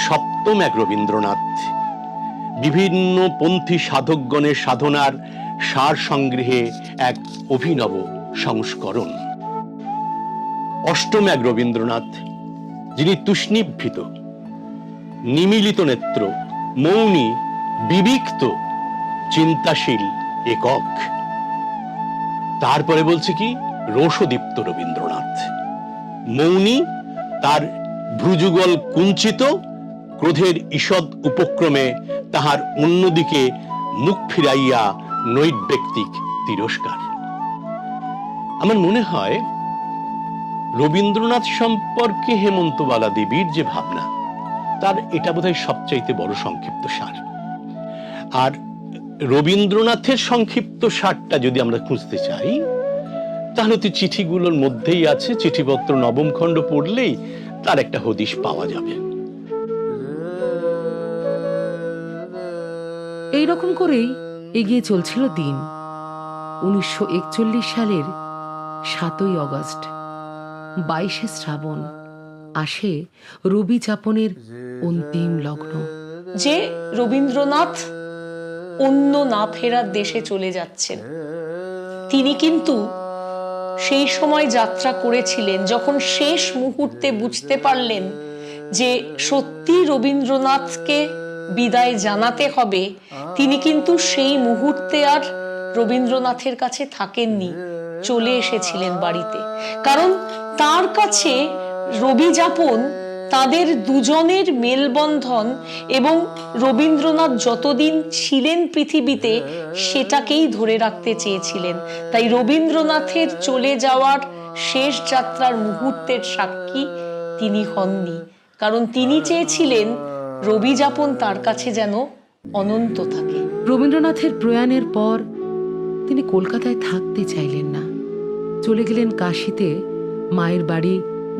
সপ্তম এক রবীন্দ্রনাথ, বিভিন্ন পন্থী সাধকগণের সাধনার সার সংগ্রহে এক অভিনব সংস্করণ। অষ্টম এক রবীন্দ্রনাথ, যিনি তুষ্ণীভৃত, নিমিলিত নেত্র, মৌনী, বিবিক্ত, চিন্তাশীল, একক। তারপরে বলছে কি রোষদীপ্ত রবীন্দ্রনাথ, মৌনী, তার ভ্রুযুগল কুঞ্চিত, ক্রোধের ঈষৎ উপক্রমে তাহার অন্যদিকে মুখ ফিরাইয়া নৈর্ব্যক্তিক তিরস্কার। আমার মনে হয় রবীন্দ্রনাথ সম্পর্কে হেমন্তবালা দেবীর যে ভাবনা, তার এটা বোধহয় সবচাইতে বড় সংক্ষিপ্ত সার। আর রবীন্দ্রনাথের সংক্ষিপ্ত সারটা যদি আমরা খুঁজতে চাই, তাহলে তো চিঠিগুলোর মধ্যেই আছে। চিঠিপত্র নবম খণ্ড পড়লেই তার একটা হদিশ পাওয়া যাবে। এইরকম করেই এগিয়ে চলছিল দিন। 1941 সালের 7ই অগস্ট, 22শে শ্রাবণ, আসে রবি যাপনের অন্তিম লগ্ন। যে রবীন্দ্রনাথ অন্য না ফেরার দেশে চলে যাচ্ছেন, তিনি কিন্তু সেই সময় যাত্রা করেছিলেন, যখন শেষ মুহূর্তে বুঝতে পারলেন যে সত্যি রবীন্দ্রনাথকে বিদায় জানাতে হবে, তিনি কিন্তু সেই মুহূর্তে আর রবীন্দ্রনাথের কাছে থাকেননি, চলে এসেছিলেন বাড়িতে। কারণ তার কাছে রবি যাপন তাদের দুজনের মেলবন্ধন এবং রবীন্দ্রনাথ যতদিন ছিলেন পৃথিবীতে সেটাকেই ধরে রাখতে চেয়েছিলেন। তাই রবীন্দ্রনাথের চলে যাওয়ার শেষ যাত্রার মুহূর্তের সাক্ষী তিনি হননি, কারণ তিনি চেয়েছিলেন রবি যাপন তার কাছে যেন অনন্ত থাকে। রবীন্দ্রনাথের প্রয়াণের পর তিনি কলকাতায় থাকতে চাইলেন না, চলে গেলেন কাশীতে মায়ের বাড়ি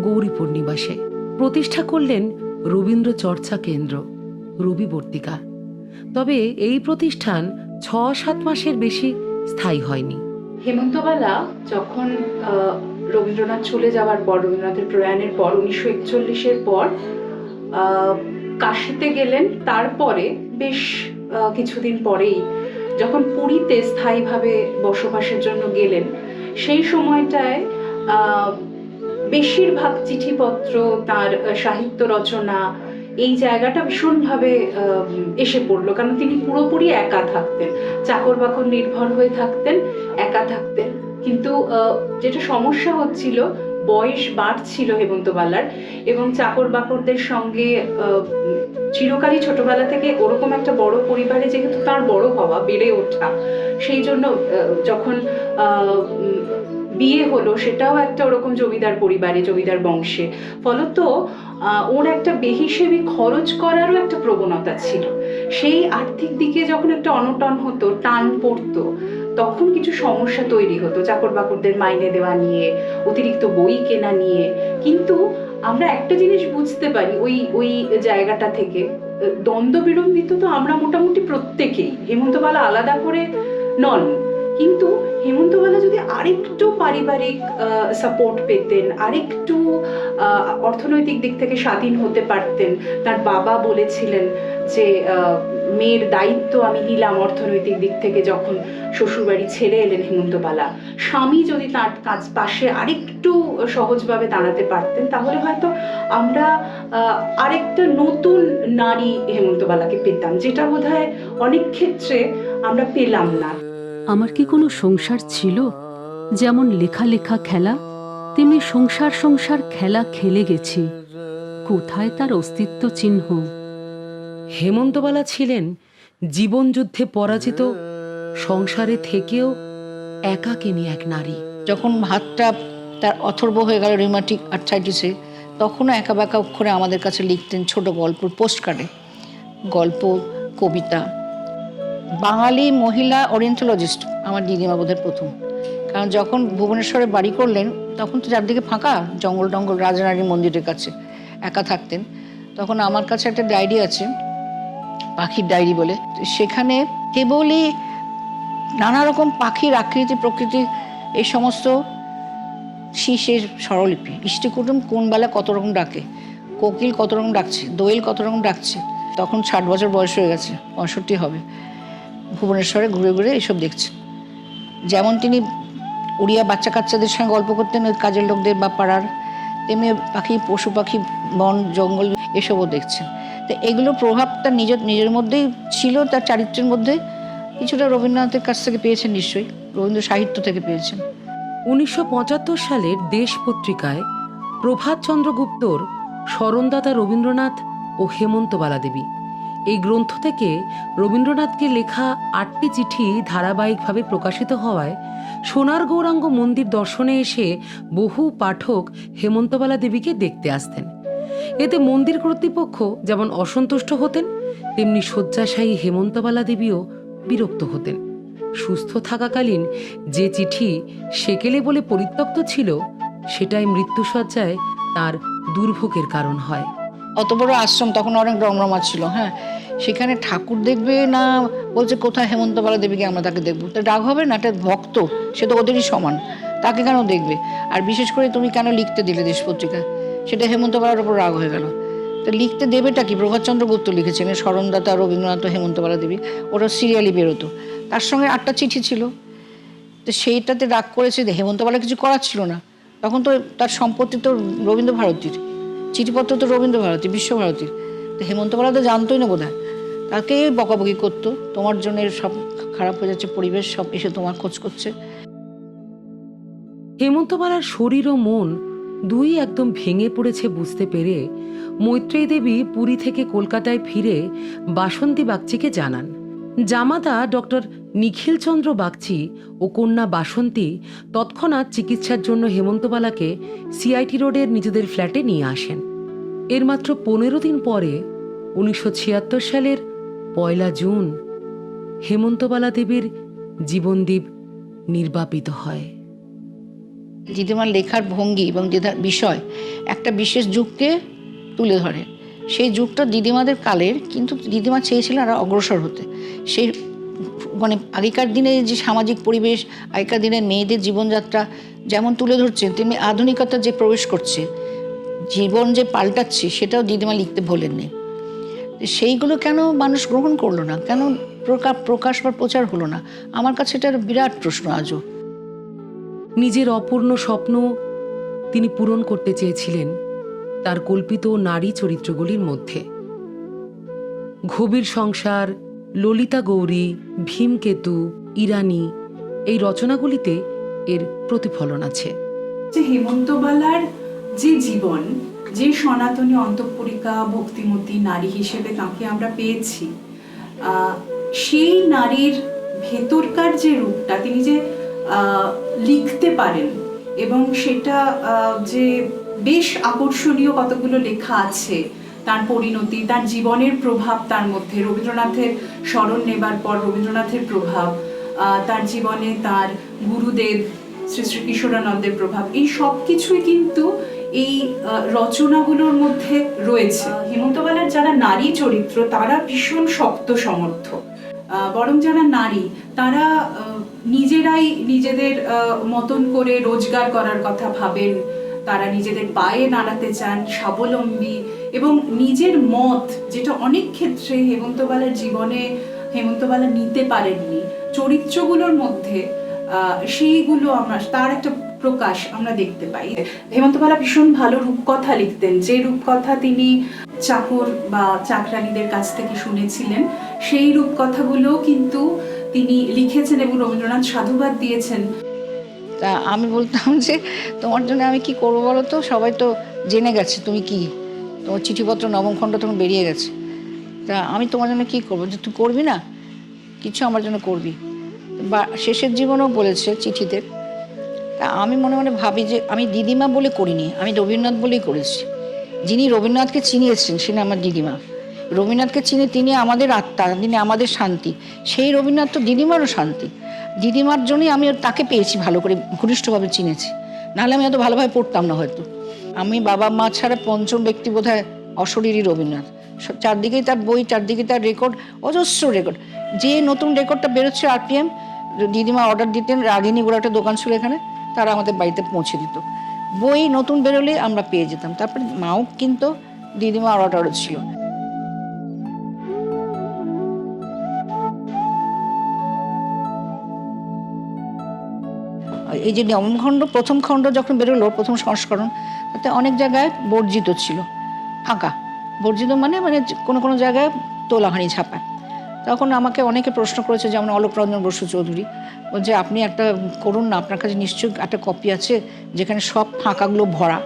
গৌরীপুর নিবাসে। প্রতিষ্ঠা করলেন রবীন্দ্র চর্চা কেন্দ্র, রবিবর্তিকা। তবে এই প্রতিষ্ঠান 6-7 মাসের বেশি স্থায়ী হয়নি। হেমন্তবালা যখন রবীন্দ্রনাথ চলে যাওয়ার পর, রবীন্দ্রনাথের প্রয়াণের পর 1941-এর পর কাশীতে গেলেন। তারপরে বেশ কিছুদিন পরেই যখন পুরীতে স্থায়ীভাবে বসবাসের জন্য গেলেন, সেই সময়টায় বেশিরভাগ চিঠিপত্র, তার সাহিত্য রচনা, এই জায়গাটা ভীষণভাবে এসে পড়লো। কারণ তিনি পুরোপুরি একা থাকতেন, চাকর বাকর নির্ভর হয়ে থাকতেন, একা থাকতেন। কিন্তু যেটা সমস্যা হচ্ছিল, বয়স বাড়ছিল হেমন্তবালার, এবং চাকর বাকরদের সঙ্গে চিরকালই ছোটবেলা থেকে ওরকম একটা বড় পরিবারে যেহেতু তার বড় হওয়া, বেড়ে ওঠা, সেই জন্য যখন বিয়ে হলো সেটাও একটা ওরকম জমিদার পরিবারে, জমিদার বংশে। ফলত ওর একটা বেহিসেবি খরচ করারও একটা প্রবণতা ছিল। সেই আর্থিক দিকে যখন একটা অনটন হতো, টান পড়তো, তখন কিছু সমস্যা তৈরি হতো চাকর বাকরদের মাইনে দেওয়া নিয়ে, অতিরিক্ত বই কেনা নিয়ে। কিন্তু আমরা একটা জিনিস বুঝতে পারি ওই জায়গাটা থেকে, দ্বন্দ্ব বিড়ম্বিত তো আমরা মোটামুটি প্রত্যেকেই, হেমন্তবালা আলাদা করে নন। কিন্তু হেমন্তবালা যদি আরেকটু পারিবারিক সাপোর্ট পেতেন, আরেকটু অর্থনৈতিক দিক থেকে স্বাধীন হতে পারতেন। তার বাবা বলেছিলেন যে মেয়ের দায়িত্ব আমি নিলাম অর্থনৈতিক দিক থেকে, যখন শ্বশুরবাড়ি ছেড়ে এলেন হেমন্তবালা। স্বামী যদি তার পাশে আরেকটু সহজভাবে দাঁড়াতে পারতেন, তাহলে হয়তো আমরা আরেকটা নতুন নারী হেমন্তবালাকে পেতাম, যেটা বোধহয় অনেক ক্ষেত্রে আমরা পেলাম না। আমার কি কোনো সংসার ছিল? যেমন লেখা লেখা খেলা, তেমনি সংসার খেলা খেলে গেছি। কোথায় তার অস্তিত্ব চিহ্ন? হেমন্তবালা ছিলেন জীবনযুদ্ধে পরাজিত, সংসারে থেকেও একাকিনী এক নারী। যখন হাতটা তার অথর্ব হয়ে গেল রিউমাটিক আর্থ্রাইটিসে, তখনও একা বাঁকা অক্ষরে আমাদের কাছে লিখতেন ছোট গল্প, পোস্টকার্ডে গল্প, কবিতা। বাঙালি মহিলা ওরিয়েন্টালজিস্ট আমার দিদিমা বোধহয় প্রথম। কারণ যখন ভুবনেশ্বরে বাড়ি করলেন, তখন তো চারদিকে ফাঁকা, জঙ্গল টঙ্গল, রাজারানী মন্দিরের কাছে একা থাকতেন। তখন আমার কাছে একটা ডায়েরি আছে, পাখির ডায়েরি বলে। সেখানে কেবলই নানা রকম পাখির আকৃতি, প্রকৃতি, এই সমস্ত শীষের স্বরলিপি। ইষ্টিকুটুম কোন বেলা কত রকম ডাকে, কোকিল কত রকম ডাকছে, দোয়েল কত রকম ডাকছে। তখন 60 বছর বয়স হয়ে গেছে, 65 হবে। ভুবনেশ্বরে ঘুরে ঘুরে এসব দেখছেন। যেমন তিনি উড়িয়া বাচ্চা কাচ্চাদের সঙ্গে গল্প করতেন, ওই কাজের লোকদের বা পাড়ার, তেমনি পাখি, পশু পাখি, বন জঙ্গল, এসবও দেখছেন। তো এগুলো প্রভাব তার নিজের মধ্যেই ছিল, তার চারিত্র্যের মধ্যে। কিছুটা রবীন্দ্রনাথের কাছ থেকে পেয়েছেন নিশ্চয়ই, রবীন্দ্র সাহিত্য থেকে পেয়েছেন। 1975 সালের দেশ পত্রিকায় প্রভাত চন্দ্রগুপ্তর স্মরণদাতা রবীন্দ্রনাথ ও হেমন্তবালা দেবী, এই গ্রন্থ থেকে রবীন্দ্রনাথকে লেখা 8টি চিঠি ধারাবাহিকভাবে প্রকাশিত হওয়ায় সোনার গৌরাঙ্গ মন্দির দর্শনে এসে বহু পাঠক হেমন্তবালা দেবীকে দেখতে আসতেন। এতে মন্দির কর্তৃপক্ষ যেমন অসন্তুষ্ট হতেন, তেমনি শয্যাশায়ী হেমন্তবালা দেবীও বিরক্ত হতেন। সুস্থ থাকাকালীন যে চিঠি সেকেলে বলে পরিত্যক্ত ছিল, সেটাই মৃত্যুশয্যায় তার দুর্ভোগের কারণ হয়। অত বড় আশ্রম, তখন অনেক রমরমা ছিল। হ্যাঁ, সেখানে ঠাকুর দেখবে না, বলছে কোথায় হেমন্তবালা দেবীকে আমরা তাকে দেখবো। তা রাগ হবে না? একটা ভক্ত, সে তো ওদেরই সমান, তাকে কেন দেখবে? আর বিশেষ করে তুমি কেন লিখতে দিলে দেশ পত্রিকায়, সেটা হেমন্তবালার ওপর রাগ হয়ে গেল। তো লিখতে দেবেটা কি? প্রভাতচন্দ্র গুপ্ত লিখেছেন, স্মরণদাতা রবীন্দ্রনাথ হেমন্তবালা দেবী, ওরা সিরিয়ালি বেরোতো। তার সঙ্গে 8টা চিঠি ছিল। তো সেইটাতে রাগ করেছে, হেমন্তবালা কিছু করার ছিল না। তখন তো তার সম্পত্তি তো রবীন্দ্রভারতীর, চিঠিপত্র তো রবীন্দ্রভারতী, বিশ্বভারতীর। তো হেমন্তবালা তো জানতোই না বোধহয়, তাকে বকাবকি করতো, তোমার জন্য সব খারাপ হয়ে যাচ্ছে পরিবেশ, সব এসে তোমার খোঁজ করছে। হেমন্তবালার শরীর ও মন দুই একদম ভেঙে পড়েছে বুঝতে পেরে মৈত্রেয়ী দেবী পুরী থেকে কলকাতায় ফিরে বাসন্তী বাগচিকে জানান। জামাতা ডক্টর নিখিলচন্দ্র বাগচি ও কন্যা বাসন্তী তৎক্ষণাৎ চিকিৎসার জন্য হেমন্তবালাকে সিআইটি রোডের নিজেদের ফ্ল্যাটে নিয়ে আসেন। এর মাত্র 15 দিন পরে 1976 সালের 1 জুন হেমন্তবালা দেবীর জীবনদীপ নির্বাপিত হয়। দিদিমার লেখার ভঙ্গি এবং বিষয় একটা বিশেষ যুগকে তুলে ধরে। সেই যুগটা দিদিমাদের কালের, কিন্তু দিদিমা চেয়েছিলেন আরো অগ্রসর হতে। সেই মানে আগেকার দিনে যে সামাজিক পরিবেশ, আগেকার দিনের মেয়েদের জীবনযাত্রা যেমন তুলে ধরছে, তেমনি আধুনিকতা যে প্রবেশ করছে, জীবন যে পাল্টাচ্ছে, সেটাও দিদিমা লিখতে ভোলেননি। সেইগুলো কেন মানুষ গ্রহণ করলো না, কেন প্রকাশ বা প্রচার হলো না? আমার কাছে এটা বিরাট প্রশ্ন আজও। নিজের অপূর্ণ স্বপ্ন তিনি পূরণ করতে চেয়েছিলেন তার কল্পিত নারী চরিত্রগুলির মধ্যে। গভীর সংসার, ললিতা গৌরী, ভীমকেতু, ইরানী এই রচনাগুলিতে এর প্রতিফলন আছে। যে হেমন্তবালার যে জীবন, যে সনাতনী অন্তঃপুরিকা ভক্তিমতী নারী হিসেবে তাকে আমরা পেয়েছি, সেই নারীর ভেতরকার যে রূপটা তিনি যে লিখতে পারেন, এবং সেটা যে বেশ আকর্ষণীয় কতগুলো লেখা আছে, তার পরিণতি, তার জীবনের প্রভাব, তার মধ্যে রবীন্দ্রনাথের স্মরণ নেবার পর রবীন্দ্রনাথের প্রভাব, তার জীবনে তার গুরুদেব শ্রী শ্রী কিশোরানন্দের প্রভাব, এই সব কিছুই কিন্তু এই রচনাগুলোর মধ্যে রয়েছে। হেমন্তবালার যারা নারী চরিত্র তারা ভীষণ শক্ত সমর্থ, বরং যারা নারী তারা নিজেরাই নিজেদের মতন করে রোজগার করার কথা ভাবেন, তারা নিজেদের পায়ে দাঁড়াতে চান, স্বাবলম্বী, এবং নিজের মত, যেটা অনেক ক্ষেত্রে হেমন্তবালার জীবনে হেমন্তবালা নিতে পারেননি, চরিত্রগুলোর মধ্যে সেইগুলো আমরা তার একটা প্রকাশ আমরা দেখতে পাই। হেমন্তবালা ভীষণ ভালো রূপকথা লিখতেন, যে রূপকথা তিনি চাকর বা চাকরানীদের কাছ থেকে শুনেছিলেন, সেই রূপকথাগুলো কিন্তু তিনি লিখেছেন এবং রবীন্দ্রনাথ সাধুবাদ দিয়েছেন। তা আমি বলতাম যে তোমার জন্য আমি কি করবো বলো তো, সবাই তো জেনে গেছে তুমি কি, তোমার চিঠিপত্র নবম খণ্ড তখন বেরিয়ে গেছে, তা আমি তোমার জন্য কি করবো? যে তুই করবি না কিছু, আমার জন্য করবি। বা শেষের জীবনেও বলেছে চিঠিতে। তা আমি মনে মনে ভাবি যে আমি দিদিমা বলে করিনি, আমি রবীন্দ্রনাথ বলেই করেছি। যিনি রবীন্দ্রনাথকে চিনিয়েছেন সেটা আমার দিদিমা। রবীন্দ্রনাথকে চিনে তিনি আমাদের আত্মা, তিনি আমাদের শান্তি। সেই রবীন্দ্রনাথ তো দিদিমারও শান্তি। দিদিমার জন্যই আমি তাকে পেয়েছি, ভালো করে ঘনিষ্ঠভাবে চিনেছি, নাহলে আমি এত ভালোভাবে পড়তাম না হয়তো। আমি বাবা মা ছাড়া পঞ্চম ব্যক্তি বোধহয় অশরীরী রবীন্দ্রনাথ। চারদিকেই তার বই, চারদিকে তার রেকর্ড, অজস্র রেকর্ড। যে নতুন রেকর্ডটা বেরোচ্ছে RPM, দিদিমা অর্ডার দিতেন, রাগিনী বলে একটা দোকান ছিল এখানে, তারা আমাদের বাড়িতে পৌঁছে দিত। বই নতুন বেরোলে আমরা পেয়ে যেতাম। তারপরে মাও কিন্তু দিদিমা অর্ডার ছিল। এই যে নবম খণ্ড, প্রথম খণ্ড যখন বেরোলো, প্রথম সংস্করণ, তাতে অনেক জায়গায় বর্জিত ছিল, ফাঁকা। বর্জিত মানে মানে কোনো কোনো জায়গায় তোলাহানি ছাপায়। তখন আমাকে অনেকে প্রশ্ন করেছে, যেমন অলোক রঞ্জন বসু চৌধুরী, বলছে আপনি একটা করুন না, আপনার কাছে নিশ্চয়ই একটা কপি আছে যেখানে সব ফাঁকাগুলো ভরা।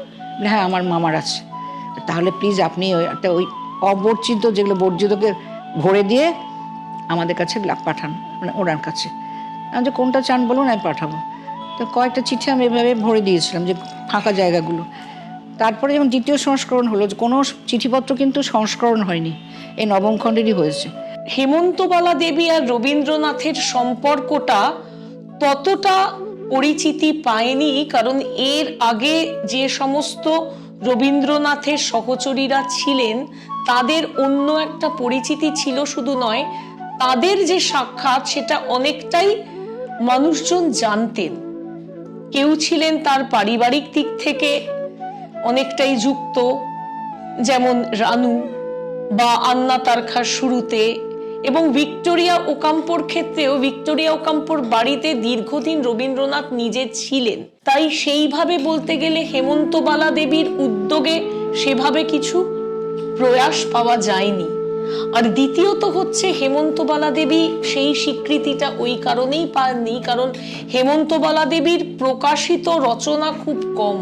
হ্যাঁ, আমার মামার আছে। তাহলে প্লিজ আপনি একটা ওই অবর্জিত, যেগুলো বর্জিতকে ভরে দিয়ে আমাদের কাছে পাঠান, মানে ওনার কাছে। আমি যে কোনটা চান বলুন, আমি পাঠাবো। তো কয়েকটা চিঠি আমি এভাবে ভরে দিয়েছিলাম, যে ফাঁকা জায়গাগুলো। তারপরে যখন দ্বিতীয় সংস্করণ হলো, কোনো চিঠিপত্র কিন্তু সংস্করণ হয়নি, এই নবম খণ্ডেরই হয়েছে। হেমন্তবালা দেবী আর রবীন্দ্রনাথের সম্পর্কটা ততটা পরিচিতি পায়নি, কারণ এর আগে যে সমস্ত রবীন্দ্রনাথের সহচরীরা ছিলেন তাদের অন্য একটা পরিচিতি ছিল। শুধু নয়, তাদের যে সাক্ষাৎ সেটা অনেকটাই মানুষজন জানতেন। কেউ ছিলেন তার পারিবারিক দিক থেকে অনেকটাই যুক্ত, যেমন রানু বা আন্না তারখার শুরুতে এবং ভিক্টোরিয়া ওকাম্পোর ক্ষেত্রেও ভিক্টোরিয়া ওকাম্পোর বাড়িতে দীর্ঘদিন রবীন্দ্রনাথ নিজে ছিলেন, তাই সেইভাবে বলতে গেলে হেমন্তবালা দেবীর উদ্যোগে সেভাবে কিছু প্রয়াস পাওয়া যায়নি। আর দ্বিতীয়ত হচ্ছে হেমন্তবালা দেবী সেই স্বীকৃতিটা ওই কারণেই পাননি কারণ হেমন্তবালা দেবীর প্রকাশিত রচনা খুব কম,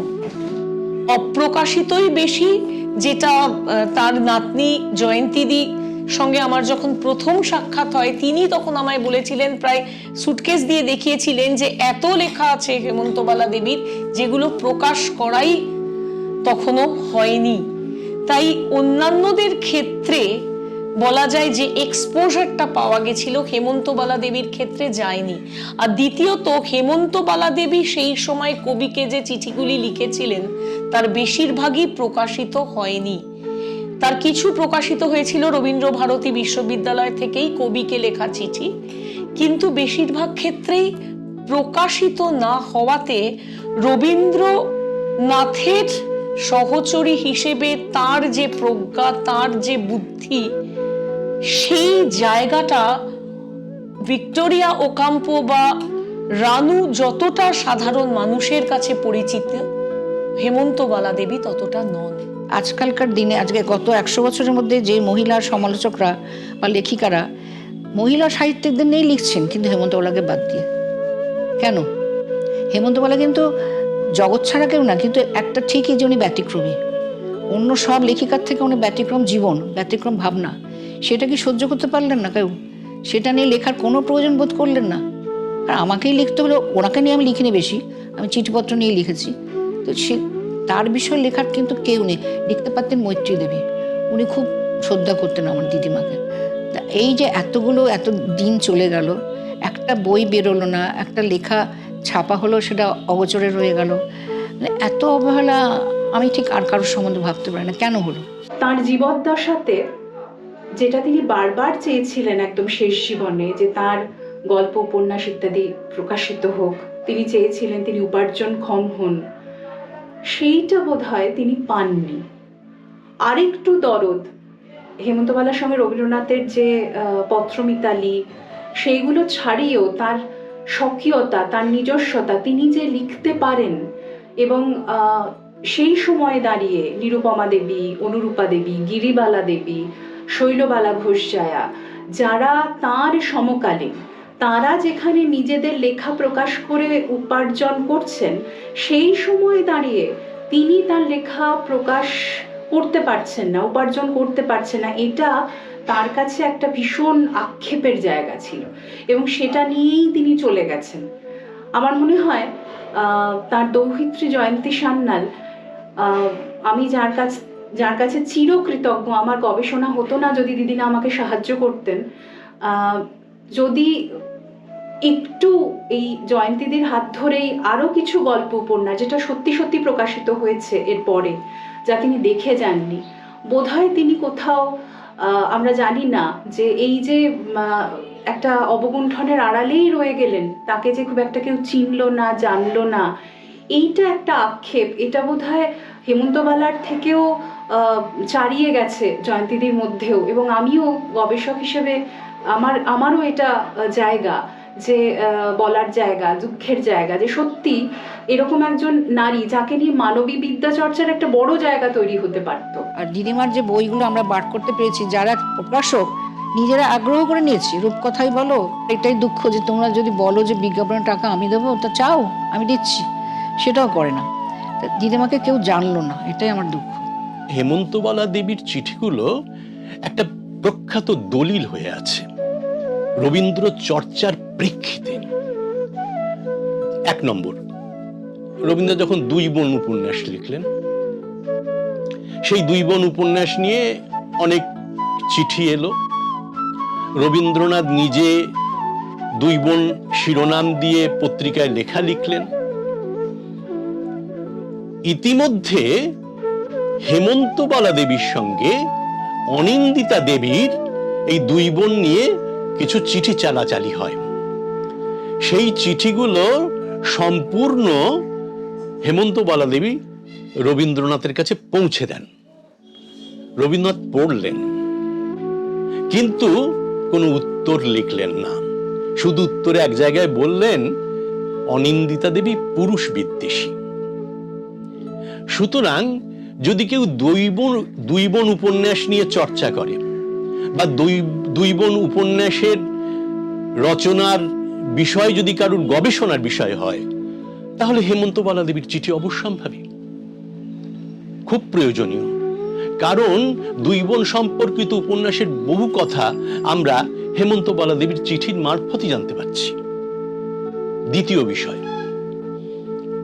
অপ্রকাশিতই বেশি, যেটা তার নাতনি জয়ন্তীদি সঙ্গে আমার যখন প্রথম সাক্ষাৎ হয় তিনি তখন আমায় বলেছিলেন, প্রায় সুটকেস দিয়ে দেখিয়েছিলেন যে এত লেখা আছে হেমন্তবালা দেবীর যেগুলো প্রকাশ করাই তখনও হয়নি। তাই অন্যান্যদের ক্ষেত্রে বলা যায় যে এক্সপোজারটা পাওয়া গেছিল, হেমন্তবালা দেবীর ক্ষেত্রে যায়নি। আর দ্বিতীয়ত হেমন্তবালা দেবী সেই সময় কবিকে যে চিঠিগুলি লিখেছিলেন তার বেশিরভাগই প্রকাশিত হয়নি। তার কিছু প্রকাশিত হয়েছিল রবীন্দ্র ভারতী বিশ্ববিদ্যালয় থেকেই কবিকে লেখা চিঠি, কিন্তু বেশিরভাগ ক্ষেত্রেই প্রকাশিত না হওয়াতে রবীন্দ্রনাথের সহচরী হিসেবে তার যে প্রজ্ঞা, তার যে বুদ্ধি, সেই জায়গাটা ভিক্টোরিয়া ওকাম্পো বা রানু যতটা সাধারণ মানুষের কাছে পরিচিত, হেমন্তবালা দেবী ততটা নন। আজকালকার দিনে, আজকে গত 100 বছরের মধ্যে যে মহিলা সমালোচকরা বা লেখিকারা মহিলা সাহিত্যিকদের নিয়েই লিখছেন, কিন্তু হেমন্তবালাকে বাদ দিয়ে। কেন? হেমন্তবালা কিন্তু জগৎ ছাড়া কেউ না, কিন্তু একটা ঠিকই যে উনি ব্যতিক্রমী। অন্য সব লেখিকার থেকে উনি ব্যতিক্রম জীবন, ব্যতিক্রম ভাবনা, সেটা কি সহ্য করতে পারলেন না কেউ? সেটা নিয়ে লেখার কোনো প্রয়োজন বোধ করলেন না। আর আমাকেই লিখতে হলো, ওনাকে নিয়ে আমি লিখিনি বেশি, আমি চিঠিপত্র নিয়ে লিখেছি। তো সে তার বিষয়ে লেখার কিন্তু কেউ নেই। লিখতে পারতেন মৈত্রী দেবী, উনি খুব শ্রদ্ধা করতেন আমার দিদিমাকে। তা এই যে এত দিন চলে গেল, একটা বই বেরোলো না, একটা লেখা ছাপা হলো, সেটা অগোচরে রয়ে গেল। মানে এত অবহেলা আমি ঠিক আর কারোর সম্বন্ধে ভাবতে পারি না, কেন হলো? তার জীবদ্দশাতে যেটা তিনি বারবার চেয়েছিলেন একদম শেষ জীবনে, যে তার গল্প উপন্যাস ইত্যাদি প্রকাশিত হোক, তিনি চেয়েছিলেন তিনি উপার্জনক্ষম হন, সেইটা বোধহয় তিনি পাননি। আরেকটু দরদ, হেমন্তবালার সঙ্গে রবীন্দ্রনাথের যে পত্রমিতালি, সেইগুলো ছাড়িয়েও তার স্বকীয়তা, তার নিজস্বতা, তিনি যে লিখতে পারেন, এবং সেই সময়ে দাঁড়িয়ে নিরুপমা দেবী, অনুরূপা দেবী, গিরিবালা দেবী, শৈলবালা ঘোষজায়া, যারা তার সমকালীন, তারা যেখানে নিজেদের লেখা প্রকাশ করে উপার্জন করছেন, সেই সময়ে দাঁড়িয়ে তিনি তার লেখা প্রকাশ করতে পারছেন না, উপার্জন করতে পারছেন না। এটা তার কাছে একটা ভীষণ আক্ষেপের জায়গা ছিল, এবং সেটা নিয়েই তিনি চলে গেছেন। আমার মনে হয় তার দৌহিত্রী জয়ন্তী সান্যাল, আমি যার কাছে চিরকৃতজ্ঞ, আমার গবেষণা হতো না যদি দিদিনা আমাকে সাহায্য করতেন। যদি একটু এই জয়ন্তীদির হাত ধরেই আরও কিছু গল্প উপন্যাস, যেটা সত্যি সত্যি প্রকাশিত হয়েছে এরপরে, যা তিনি দেখে যাননি, বোধহয় তিনি কোথাও, আমরা জানি না যে এই যে একটা অবগুণ্ঠনের আড়ালেই রয়ে গেলেন, তাকে যে খুব একটা কেউ চিনলো না, জানলো না, এইটা একটা আক্ষেপ। এটা বোধহয় হেমন্তবালার থেকেও ছাড়িয়ে গেছে জয়ন্তীদির মধ্যেও, এবং আমিও গবেষক হিসেবে আমারও এটা জায়গা, যে বলার জায়গা, দুঃখের জায়গা, যে সত্যি এরকম একজন নারী যাকে নিয়ে মানবী বিদ্যা চর্চার একটা বড় জায়গা তৈরি হতে পারত। আর দিদিমার যে বইগুলো আমরা বার করতে পেরেছি, যারা প্রকাশক নিজেরা আগ্রহ করে নিয়েছি, রূপকথাই বলো, এটাই দুঃখ যে তোমরা যদি বলো যে বিজ্ঞাপনের টাকা আমি দেবো, তা চাও আমি দিচ্ছি, সেটাও করে না। দিদিমাকে কেউ জানলো না, এটাই আমার দুঃখ। হেমন্তবালা দেবীর চিঠিগুলো একটা প্রখ্যাত দলিল হয়ে আছে রবীন্দ্র চর্চার প্রেক্ষিতে। 1 নম্বর, রবীন্দ্র যখন 2 বোন উপন্যাস লিখলেন, সেই 2 বোন উপন্যাস নিয়ে অনেক চিঠি এলো। রবীন্দ্রনাথ নিজে 2 বোন শিরোনাম দিয়ে পত্রিকায় লেখা লিখলেন। ইতিমধ্যে হেমন্তবালা দেবীর সঙ্গে অনিন্দিতা দেবীর এই 2 বোন নিয়ে কিছু চিঠি চালাচালি হয়। সেই চিঠিগুলো সম্পূর্ণ হেমন্তবালা দেবী রবীন্দ্রনাথের কাছে পৌঁছে দেন। রবীন্দ্রনাথ পড়লেন, কিন্তু কোনো উত্তর লিখলেন না, শুধু উত্তরে এক জায়গায় বললেন অনিন্দিতা দেবী পুরুষ বিদ্বেষী। সুতরাং যদি কেউ দুই বোন উপন্যাস নিয়ে চর্চা করে বা দুই বোন উপন্যাসের রচনার বিষয় যদি কারুর গবেষণার বিষয় হয়, তাহলে হেমন্তবালা দেবীর চিঠি অবশ্যম্ভাবী, খুব প্রয়োজনীয়। কারণ দুই বোন সম্পর্কিত উপন্যাসের বহু কথা আমরা হেমন্তবালা দেবীর চিঠির মারফতই জানতে পারছি। দ্বিতীয় বিষয়,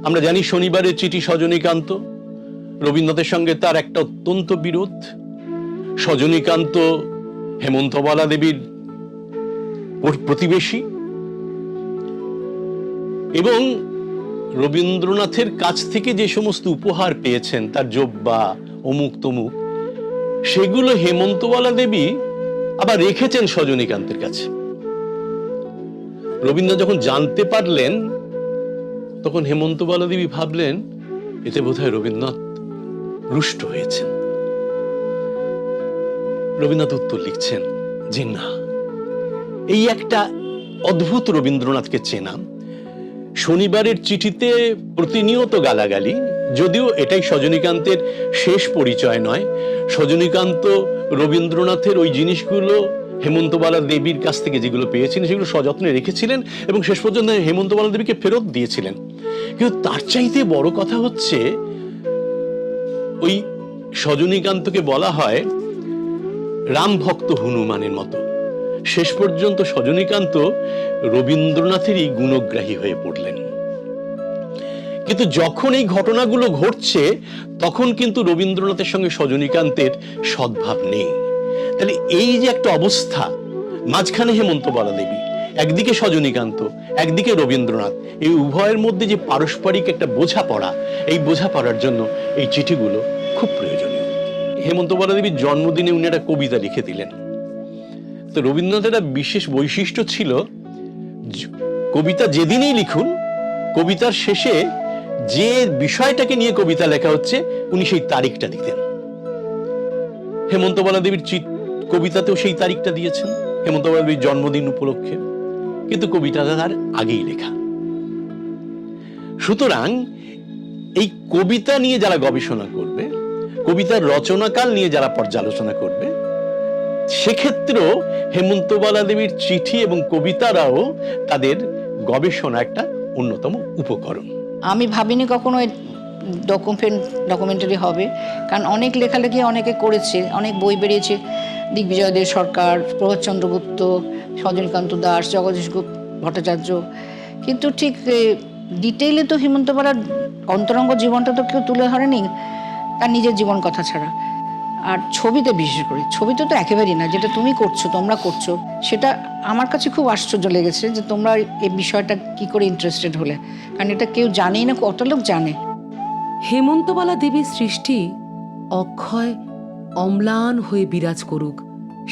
আমরা জানি শনিবারের চিঠি সজনীকান্ত, রবীন্দ্রনাথের সঙ্গে তার একটা অত্যন্ত বিরোধ। সজনীকান্ত হেমন্তবালা দেবীর প্রতিবেশী এবং রবীন্দ্রনাথের কাছ থেকে যে সমস্ত উপহার পেয়েছেন, তার জব্বা অমুক তমুক, সেগুলো হেমন্তবালা দেবী আবার রেখেছেন সজনীকান্তের কাছে। রবীন্দ্রনাথ যখন জানতে পারলেন, তখন হেমন্তবালা দেবী ভাবলেন এতে বোধহয় রবীন্দ্রনাথ রুষ্ট হয়েছেন। রবীন্দ্রনাথ উত্তর লিখছেন যে না, এই একটা অদ্ভুত রবীন্দ্রনাথকে চেনা। শনিবারের চিঠিতে প্রতিনিয়ত গালাগালি, যদিও এটাই সজনীকান্তের শেষ পরিচয় নয়। সজনীকান্ত রবীন্দ্রনাথের ওই জিনিসগুলো হেমন্তবালা দেবীর কাছ থেকে যেগুলো পেয়েছিলেন সেগুলো সযত্নে রেখেছিলেন এবং শেষ পর্যন্ত হেমন্তবালা দেবীকে ফেরত দিয়েছিলেন। কিন্তু তার চাইতে বড় কথা হচ্ছে, ওই সজনীকান্তকে বলা হয় রাম ভক্ত হনুমানের মতো। শেষ পর্যন্ত সজনীকান্ত রবীন্দ্রনাথেরই গুণগ্রাহী হয়ে পড়লেন। কিন্তু যখন এই ঘটনাগুলো ঘটছে, তখন কিন্তু রবীন্দ্রনাথের সঙ্গে সজনীকান্তের সদ্ভাব নেই। তাহলে এই যে একটা অবস্থা, মাঝখানে হেমন্তবালা দেবী, একদিকে সজনীকান্ত, একদিকে রবীন্দ্রনাথ, এই উভয়ের মধ্যে যে পারস্পরিক একটা বোঝাপড়া, এই বোঝাপড়ার জন্য এই চিঠিগুলো খুব প্রয়োজনীয়। হেমন্তবালা দেবীর জন্মদিনে উনি একটা কবিতা লিখে দিলেন। তো রবীন্দ্রনাথের একটা বিশেষ বৈশিষ্ট্য ছিল, কবিতা যেদিনই লিখুন, কবিতার শেষে যে বিষয়টাকে নিয়ে কবিতা লেখা হচ্ছে উনি সেই তারিখটা দিতেন। হেমন্তবালা দেবীর কবিতাতেও সেই তারিখটা দিয়েছেন, হেমন্তবালা দেবীর জন্মদিন উপলক্ষে, কিন্তু কবিতাটা তার আগেই লেখা। সুতরাং এই কবিতা নিয়ে যারা গবেষণা করবে, কবিতার রচনাকাল নিয়ে যারা পর্যালোচনা করবে, সেক্ষেত্রেও হেমন্তবালা দেবীর চিঠি এবং কবিতারাও তাদের গবেষণা একটা অন্যতম উপকরণ। আমি ভাবিনি কখনো ডকুমেন্টারি হবে, কারণ অনেক লেখালেখি অনেকে করেছে, অনেক বই বেরিয়েছে, দিগ্বিজয় দে সরকার, প্রভাতচন্দ্র গুপ্ত, সজনীকান্ত দাস, জগদীশ ভট্টাচার্য, কিন্তু ঠিক ডিটেইলে তো হেমন্তবালার অন্তরঙ্গ জীবনটা তো কেউ তুলে ধরেনি, তার নিজের জীবন কথা ছাড়া। আর ছবিতে বিশেষ করে, ছবিতে তো একেবারেই না, যেটা তুমি করছো, তোমরা করছো, সেটা আমার কাছে খুব আশ্চর্য লেগেছে যে তোমরা এই বিষয়টা কি করে ইন্টারেস্টেড হলে, কারণ এটা কেউ জানেই না, কত লোক জানে। হেমন্তবালা দেবীর সৃষ্টি অক্ষয় অম্লান হয়ে বিরাজ করুক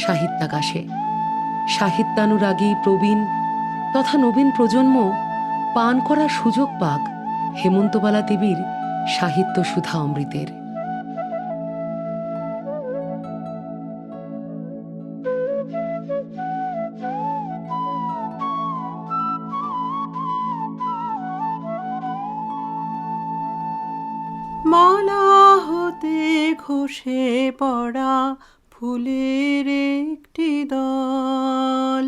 সাহিত্যাকাশে। সাহিত্যানুরাগী প্রবীণ তথা নবীন প্রজন্ম পান করার সুযোগ পাক হেমন্তবালা দেবীর সাহিত্য সুধা অমৃতের। মালা হতে খসে পড়া ফুলের একটি দল,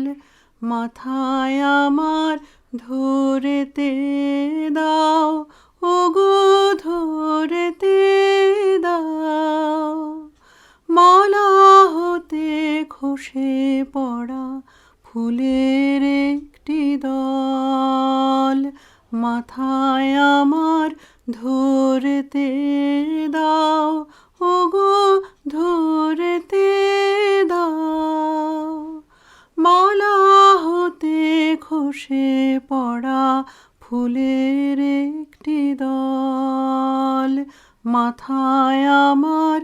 মাথায় আমার ধরেতে দাও, ওগো ধরেতে দাও। মালা হতে খসে পড়া ফুলের একটি দল, মাথায় আমার ধরতে দাও, ওগো ধরতে দাও। মালা হতে খসে পড়া ফুলের একটি দল, মাথায় আমার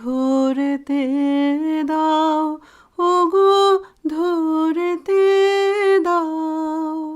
ধরতে দাও, ওগো ধরতে দাও।